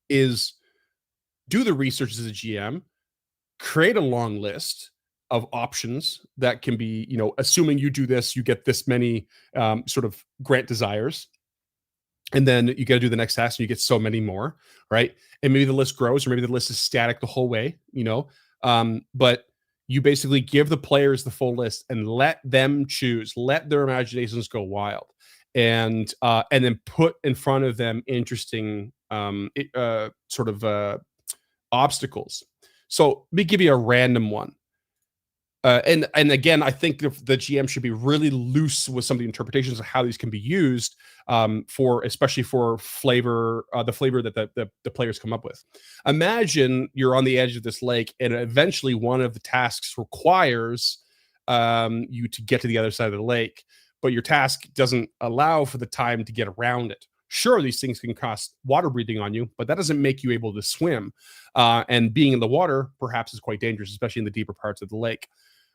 is do the research as a GM, create a long list of options that can be, assuming you do this, you get this many sort of grant desires. And then you got to do the next task and you get so many more, right? And maybe the list grows, or maybe the list is static the whole way, but you basically give the players the full list and let them choose, let their imaginations go wild, and then put in front of them interesting obstacles. So let me give you a random one. And again, I think the GM should be really loose with some of the interpretations of how these can be used, especially for flavor, the flavor that the players come up with. Imagine you're on the edge of this lake, and eventually one of the tasks requires you to get to the other side of the lake, but your task doesn't allow for the time to get around it. Sure, these things can cost water breathing on you, but that doesn't make you able to swim. And being in the water perhaps is quite dangerous, especially in the deeper parts of the lake.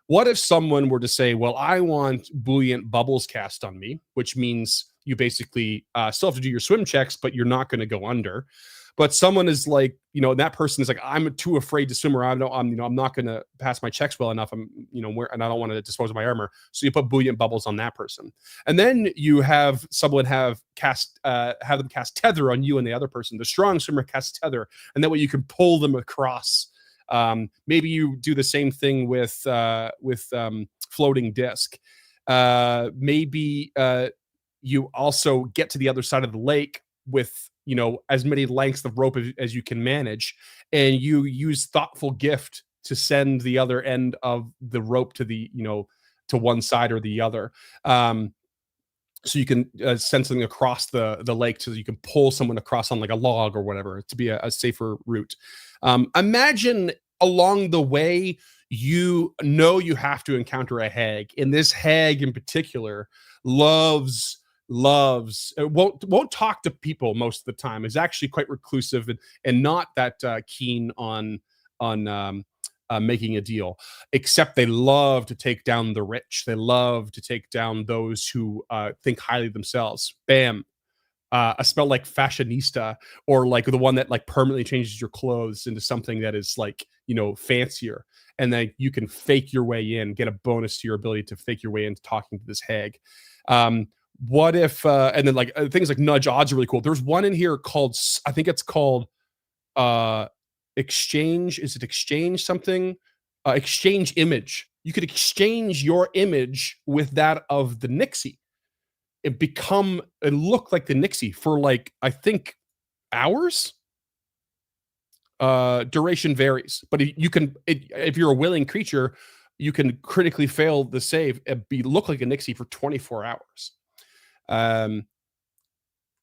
What if someone were to say, well, I want buoyant bubbles cast on me, which means you basically still have to do your swim checks, but you're not going to go under. But someone is like, that person is like, I'm too afraid to swim around. I'm not going to pass my checks well enough. And I don't want to dispose of my armor. So you put buoyant bubbles on that person. And then you have someone have them cast tether on you and the other person. The strong swimmer casts tether, and that way you can pull them across. Maybe you do the same thing with floating disc. Maybe you also get to the other side of the lake with as many lengths of rope as you can manage, and you use thoughtful gift to send the other end of the rope to the to one side or the other. So you can send something across the lake so that you can pull someone across on like a log or whatever to be a safer route. Imagine along the way, you have to encounter a hag, and this hag in particular loves won't talk to people most of the time, is actually quite reclusive and not that keen on making a deal, except they love to take down the rich. They love to take down those who think highly of themselves. Bam. A spell like fashionista, or like the one that like permanently changes your clothes into something that is like fancier, and then you can fake your way in, get a bonus to your ability to fake your way into talking to this hag. What if and then like things like nudge odds are really cool. There's one in here called, I think it's called exchange. Is it exchange something? Exchange image. You could exchange your image with that of the Nixie. It look like the Nixie for like, I think, hours. Duration varies, but if you're a willing creature, you can critically fail the save and look like a Nixie for 24 hours.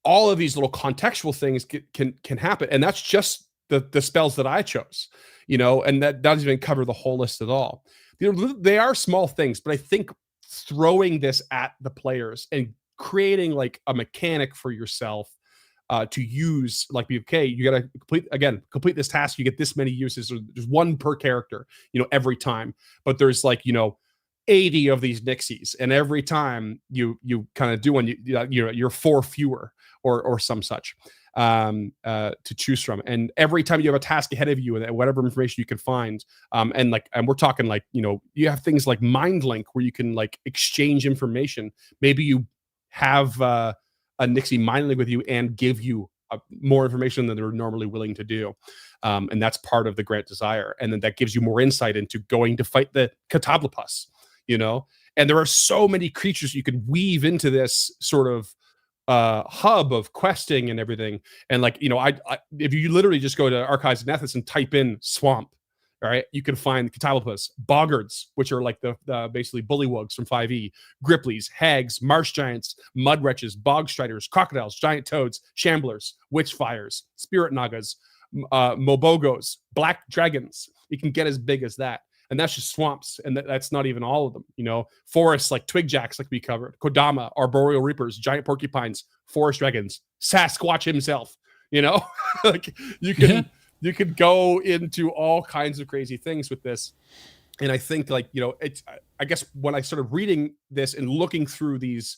All of these little contextual things can happen, and that's just the spells that I chose, and that doesn't even cover the whole list at all. They are small things, but I think throwing this at the players and creating like a mechanic for yourself to use, like, okay, you got to complete this task. You get this many uses. There's one per character, every time. But there's like, 80 of these Nixies, and every time you kind of do one, you're 4 fewer, or some such to choose from. And every time you have a task ahead of you and whatever information you can find, and we're talking like, you have things like mind link where you can like exchange information. Maybe you have a Nixie mind link with you and give you more information than they're normally willing to do. And that's part of the Grant Desire. And then that gives you more insight into going to fight the Catablopus, and there are so many creatures you can weave into this sort of hub of questing and everything. And like, if you literally just go to Archives of Nethys and type in swamp, all right, you can find Catablopus, boggards, which are like the basically bullywugs from 5e, gripplies, hags, marsh giants, mud wretches, bog striders, crocodiles, giant toads, shamblers, witchfires, spirit nagas, mobogos, black dragons. You can get as big as that. And that's just swamps. And that's not even all of them. Forests like twigjacks, like we covered, Kodama, arboreal reapers, giant porcupines, forest dragons, Sasquatch himself, like you could go into all kinds of crazy things with this. And I think it's, I guess when I started reading this and looking through these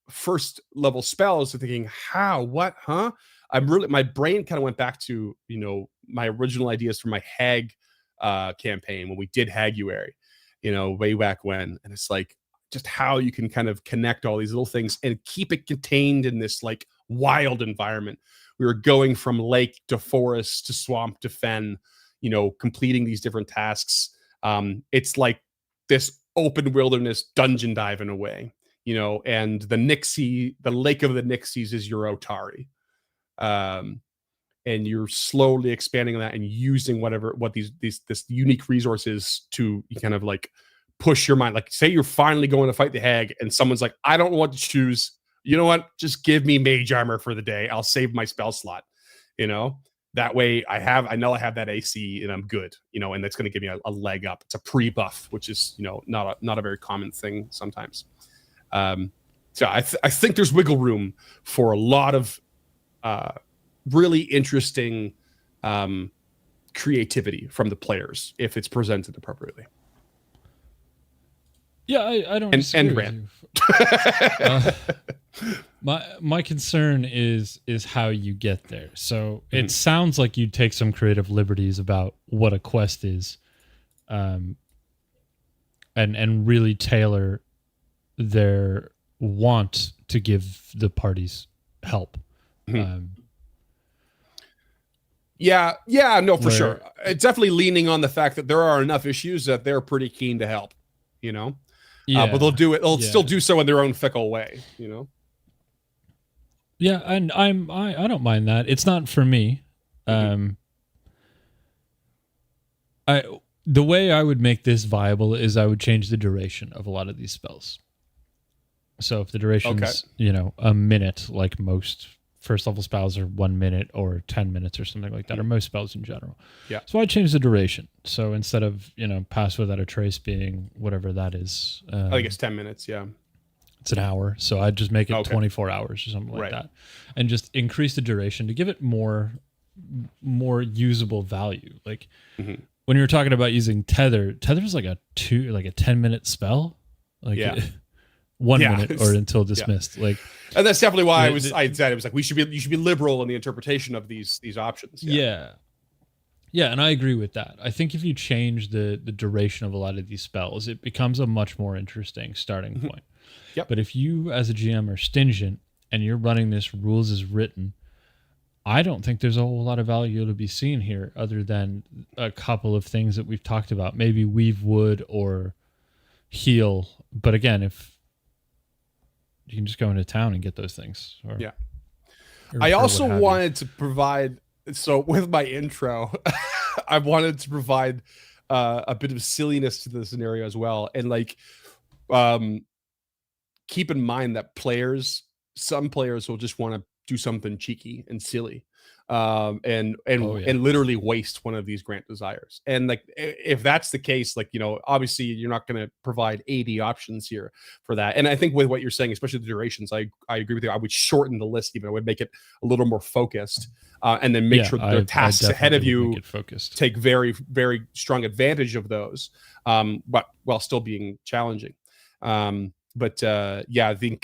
first level spells and thinking, my brain kind of went back to, my original ideas for my hag campaign when we did Haguary, way back when. And it's like just how you can kind of connect all these little things and keep it contained in this like wild environment. We were going from lake to forest to swamp to fen, completing these different tasks. It's like this open wilderness dungeon dive in a way, and the Lake of the Nixies is your Otari. And you're slowly expanding that and using this unique resources to kind of like push your mind. Like say you're finally going to fight the hag and someone's like, I don't know what to choose. You know what? Just give me mage armor for the day. I'll save my spell slot. That way I know I have that AC and I'm good, and that's going to give me a leg up. It's a pre-buff, which is, not a very common thing sometimes. So I think there's wiggle room for a lot of really interesting creativity from the players if it's presented appropriately. Yeah, I don't disagree with you. My concern is how you get there. So it sounds like you take some creative liberties about what a quest is, and really tailor their want to give the parties help. For sure. It's definitely leaning on the fact that there are enough issues that they're pretty keen to help, but they'll do it. They'll still do so in their own fickle way, Yeah, and I don't mind that. It's not for me. The way I would make this viable is I would change the duration of a lot of these spells. So if the duration's, a minute, like most first level spells are 1 minute or 10 minutes or something like that, or most spells in general. Yeah. So I changed the duration. So instead of, pass without a trace being whatever that is. I think it's 10 minutes. Yeah. It's an hour. So I'd just make it 24 hours or something like that. And just increase the duration to give it more usable value. Like when you were talking about using Tether's like a 10-minute spell. Like 1 minute or until dismissed. Like, and that's definitely why I said it was like you should be liberal in the interpretation of these options. Yeah, and I agree with that. I think if you change the duration of a lot of these spells, it becomes a much more interesting starting point. Yep. But if you as a GM are stingent and you're running this rules as written, I don't think there's a whole lot of value to be seen here other than a couple of things that we've talked about. Maybe weave wood or heal. But again, if you can just go into town and get those things. I also wanted to provide, so with my intro, I wanted to provide a bit of silliness to the scenario as well. And keep in mind that some players will just want to do something cheeky and silly, and literally waste one of these Grant Desires. And if that's the case, obviously you're not going to provide 80 options here for that. And I think with what you're saying, especially the durations, I agree with you. I would shorten the list even. I would make it a little more focused, and then make sure that the tasks ahead of you take very, very strong advantage of those, but while still being challenging. Yeah, I think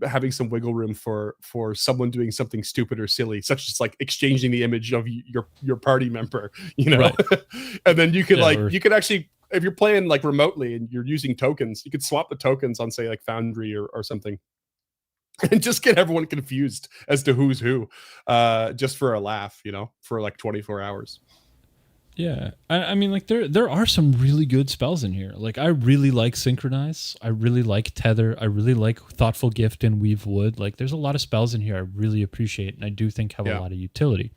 having some wiggle room for someone doing something stupid or silly, such as like exchanging the image of your party member, Right. And then you could Yeah, you could actually, if you're playing like remotely and you're using tokens, you could swap the tokens on, say, like Foundry or something, and just get everyone confused as to who's who, just for a laugh, for like 24 hours. Yeah, I mean, like there are some really good spells in here. Like I really like Synchronize. I really like Tether. I really like Thoughtful Gift and Weave Wood. Like there's a lot of spells in here I really appreciate, and I do think have a lot of utility.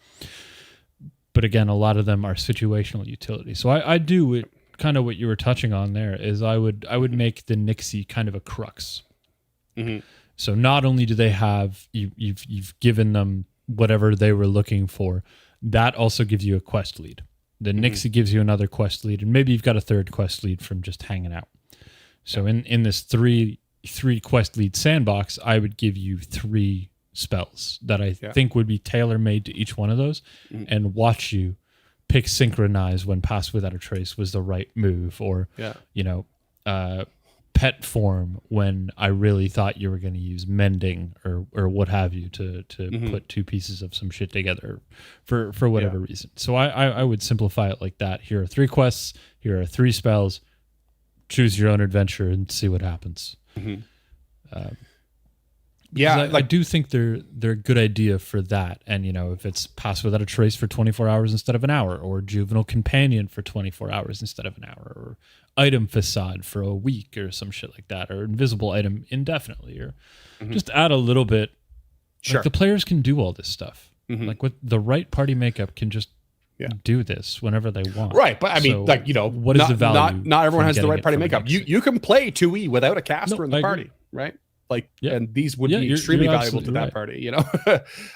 But again, a lot of them are situational utility. So I do it kind of what you were touching on there. Is I would make the Nixie kind of a crux. Mm-hmm. So not only do they have you've given them whatever they were looking for, that also gives you a quest lead. The Nixie gives you another quest lead, and maybe you've got a third quest lead from just hanging out. So in this three quest lead sandbox, I would give you 3 spells that I think would be tailor made to each one of those, and watch you pick Synchronize when Pass Without a Trace was the right move, or Pet Form when I really thought you were going to use Mending or what have you to put 2 pieces of some shit together for whatever reason. So I would simplify it like that. Here are 3 quests. Here are 3 spells. Choose your own adventure and see what happens. I do think they're a good idea for that. And if it's Pass Without a Trace for 24 hours instead of an hour, or Juvenile Companion for 24 hours instead of an hour, or Item Facade for a week or some shit like that, or Invisible Item indefinitely, or just add a little bit. Sure. Like the players can do all this stuff. Like with the right party makeup can just do this whenever they want. Right. But I mean, what is the value? Not everyone has the right party makeup. You can play 2E without a caster in the party, right? And these would be extremely valuable to that party,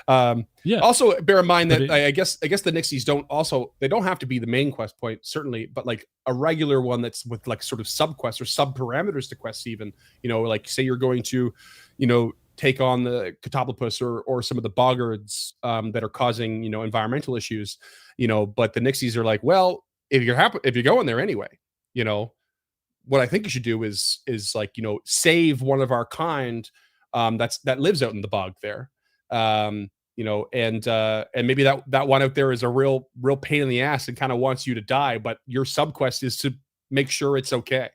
Also, bear in mind that I guess the Nixies don't have to be the main quest point, certainly, but like a regular one that's with like sort of sub quests or sub parameters to quests, even, like say you're going to, take on the Catopopus or some of the boggards that are causing, environmental issues, but the Nixies are like, well, if you're going there anyway, what I think you should do is like, save one of our kind that lives out in the bog there. And maybe that one out there is a real pain in the ass and kind of wants you to die, but your sub quest is to make sure it's okay.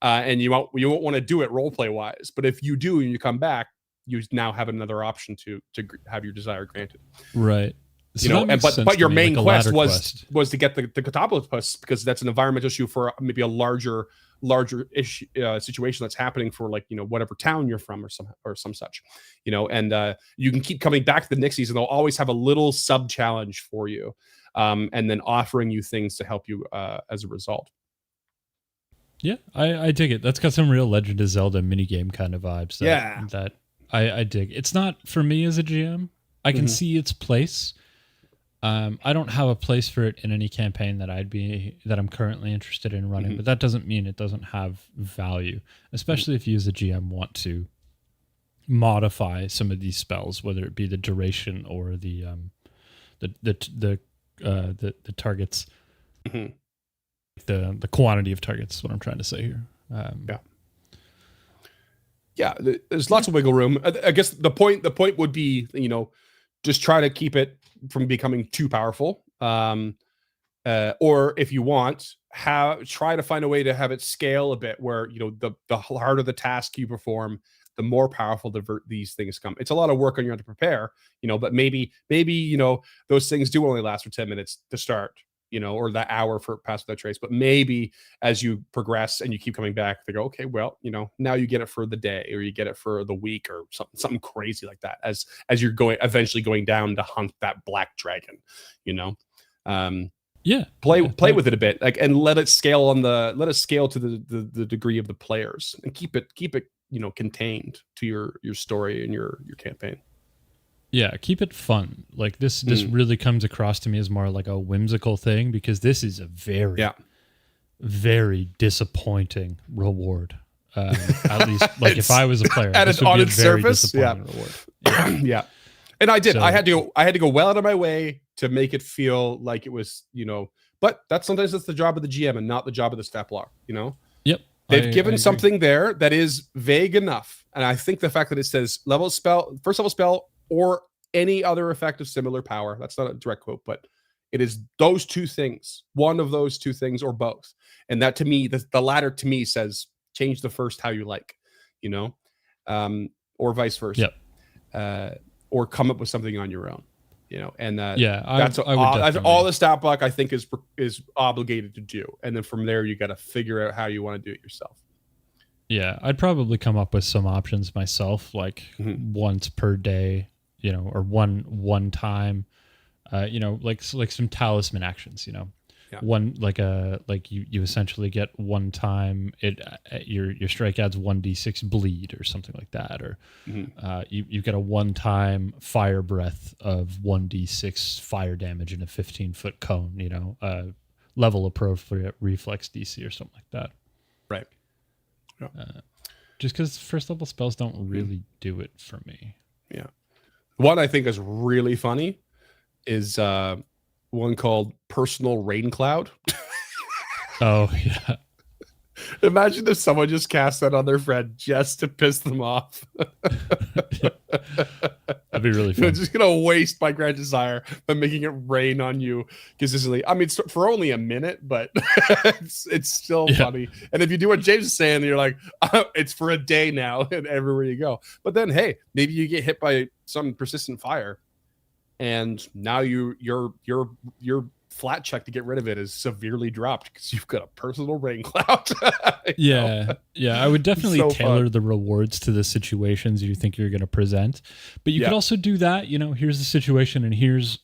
And you won't want to do it role play wise, but if you do and you come back, you now have another option to have your desire granted. Right. So but your main quest was to get the Catopopus, because that's an environmental issue for maybe a larger issue, situation that's happening for like, whatever town you're from or some such, and you can keep coming back to the Nixies and they'll always have a little sub challenge for you, and then offering you things to help you as a result. Yeah, I dig it. That's got some real Legend of Zelda minigame kind of vibes. That I dig. It's not for me as a GM. I can see its place. I don't have a place for it in any campaign that I'm currently interested in running, but that doesn't mean it doesn't have value, especially if you as a GM want to modify some of these spells, whether it be the duration or the targets, the quantity of targets is what I'm trying to say here. There's lots of wiggle room. I guess the point would be, just try to keep it from becoming too powerful. Or if you want, try to find a way to have it scale a bit where, the harder the task you perform, the more powerful these things come. It's a lot of work on your end to prepare, but maybe, those things do only last for 10 minutes to start, or that hour for Pass Without Trace. But maybe as you progress and you keep coming back, they go, okay, well, now you get it for the day, or you get it for the week, or something crazy like that. As you're eventually going down to hunt that black dragon, play with it a bit, like, and let it scale to the degree of the players, and keep it contained to your story and your campaign. Yeah, keep it fun. Like this really comes across to me as more like a whimsical thing, because this is a very, very disappointing reward. At least, like if I was a player, this would be a very disappointing reward. Yeah. And I did. So, I had to go well out of my way to make it feel like it was, but sometimes it's the job of the GM and not the job of the stat block. Yep. They've I given agree. something there that is vague enough. And I think the fact that it says first level spell, or any other effect of similar power, that's not a direct quote, but it is those two things, one of those two things, or both. And that, to me, the latter to me says change the first how you like, you know, or vice versa. Yep. Or come up with something on your own, you know, and that's all the stat block I think is obligated to do. And then from there, you got to figure out how you want to do it yourself. Yeah, I'd probably come up with some options myself, like once per day, you know, or one time, you know, like some talisman actions, you know, one like you essentially get one time your strike adds 1d6 bleed or something like that, or you get a one time fire breath of 1d6 fire damage in a 15-foot cone, you know, level appropriate reflex DC or something like that. Right. Yeah. Just because first level spells don't really do it for me. Yeah. One I think is really funny is one called Personal Rain Cloud. Oh, yeah. Imagine if someone just cast that on their friend just to piss them off. That'd be really fun. They're just going to waste my grand desire by making it rain on you consistently. I mean, it's for only a minute, but it's still funny. And if you do what James is saying, you're like, it's for a day now and everywhere you go. But then, hey, maybe you get hit by some persistent fire, and now your flat check to get rid of it is severely dropped because you've got a personal rain cloud. Yeah. I would definitely tailor the rewards to the situations you think you're going to present, but you could also do that. You know, here's the situation, and here's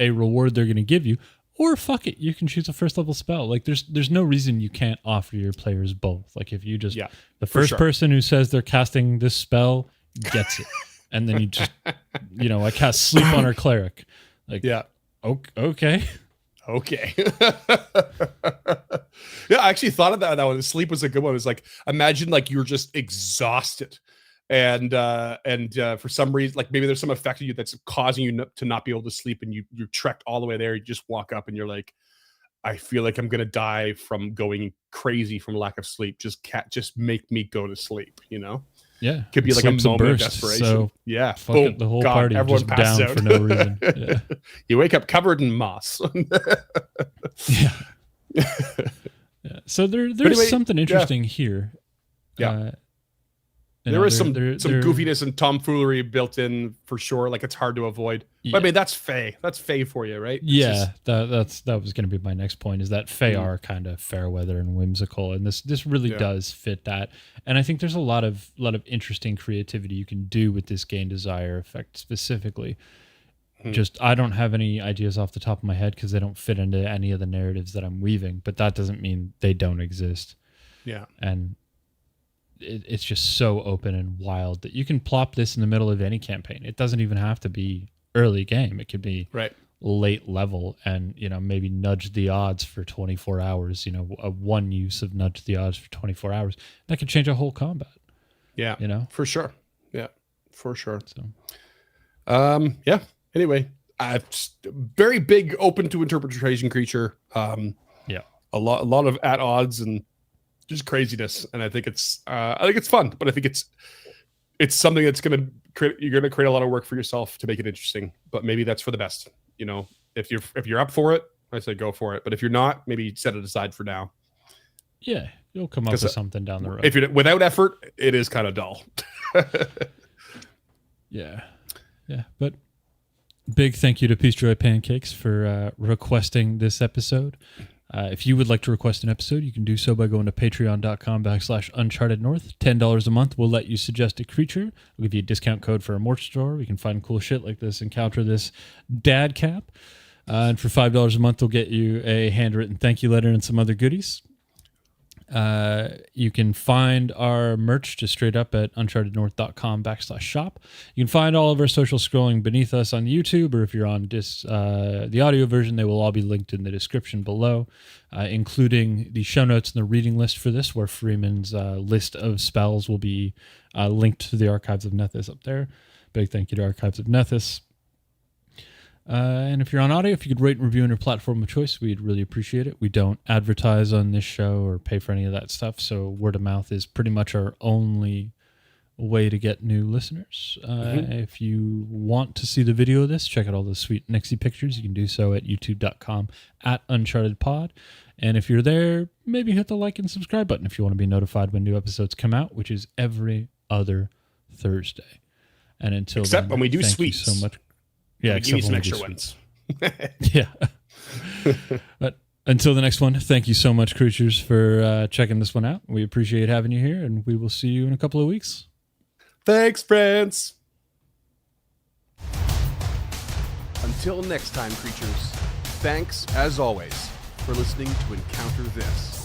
a reward they're going to give you, or fuck it, you can choose a first level spell. Like there's no reason you can't offer your players both. Like if you just the first person who says they're casting this spell gets it, and then you just I cast sleep on our cleric. Like okay. Okay. I actually thought of that one. Sleep was a good one. It's like, imagine like you're just exhausted, and for some reason, like maybe there's some effect on you that's causing you to not be able to sleep, and you trekked all the way there. You just walk up and you're like, I feel like I'm gonna die from going crazy from lack of sleep. Just make me go to sleep. You know. Yeah, could be like a moment of desperation. So fuck it, the whole party everyone just down out for no reason. Yeah. You wake up covered in moss. So there's something interesting here. There is some goofiness and tomfoolery built in for sure. Like it's hard to avoid. But I mean, that's Fae. That's Fae for you, right? That was going to be my next point. Is that Fae are kind of fair weather and whimsical, and this really does fit that. And I think there's a lot of interesting creativity you can do with this gain desire effect specifically. Just I don't have any ideas off the top of my head because they don't fit into any of the narratives that I'm weaving. But that doesn't mean they don't exist. Yeah, and it's just so open and wild that you can plop this in the middle of any campaign. It doesn't even have to be early game. It could be late level, and maybe nudge the odds for 24 hours. A one use of nudge the odds for 24 hours that could change a whole combat. Yeah, for sure. Yeah, for sure. So, Anyway, very big, open to interpretation creature. A lot of at odds and just craziness, and I think it's fun, but I think it's something that's you're gonna create a lot of work for yourself to make it interesting. But maybe that's for the best. If you're up for it, I say go for it. But if you're not, maybe set it aside for now. Yeah, you'll come up with something down the road. If you're without effort, it is kind of dull. Yeah, but big thank you to Peace Joy Pancakes for requesting this episode. If you would like to request an episode, you can do so by going to patreon.com/unchartednorth. $10 a month will let you suggest a creature. We'll give you a discount code for a merch store. We can find cool shit like this, encounter this dad cap. And for $5 a month, we'll get you a handwritten thank you letter and some other goodies. You can find our merch just straight up at unchartednorth.com/shop. You can find all of our social scrolling beneath us on YouTube, or if you're on the audio version, they will all be linked in the description below, including the show notes and the reading list for this, where Freeman's list of spells will be linked to the Archives of Nethys up there. Big thank you to Archives of Nethys. And if you're on audio, if you could rate and review on your platform of choice, we'd really appreciate it. We don't advertise on this show or pay for any of that stuff, so word of mouth is pretty much our only way to get new listeners. If you want to see the video of this, check out all the sweet Nixie pictures. You can do so at youtube.com/unchartedpod. And if you're there, maybe hit the like and subscribe button if you want to be notified when new episodes come out, which is every other Thursday. And until except then, when we do thank sweets. you so much. Yeah, we give you except some when we do extra sweets. ones. Yeah. But until the next one, thank you so much, creatures, for checking this one out. We appreciate having you here, and we will see you in a couple of weeks. Thanks, friends. Until next time, creatures, thanks, as always, for listening to Encounter This.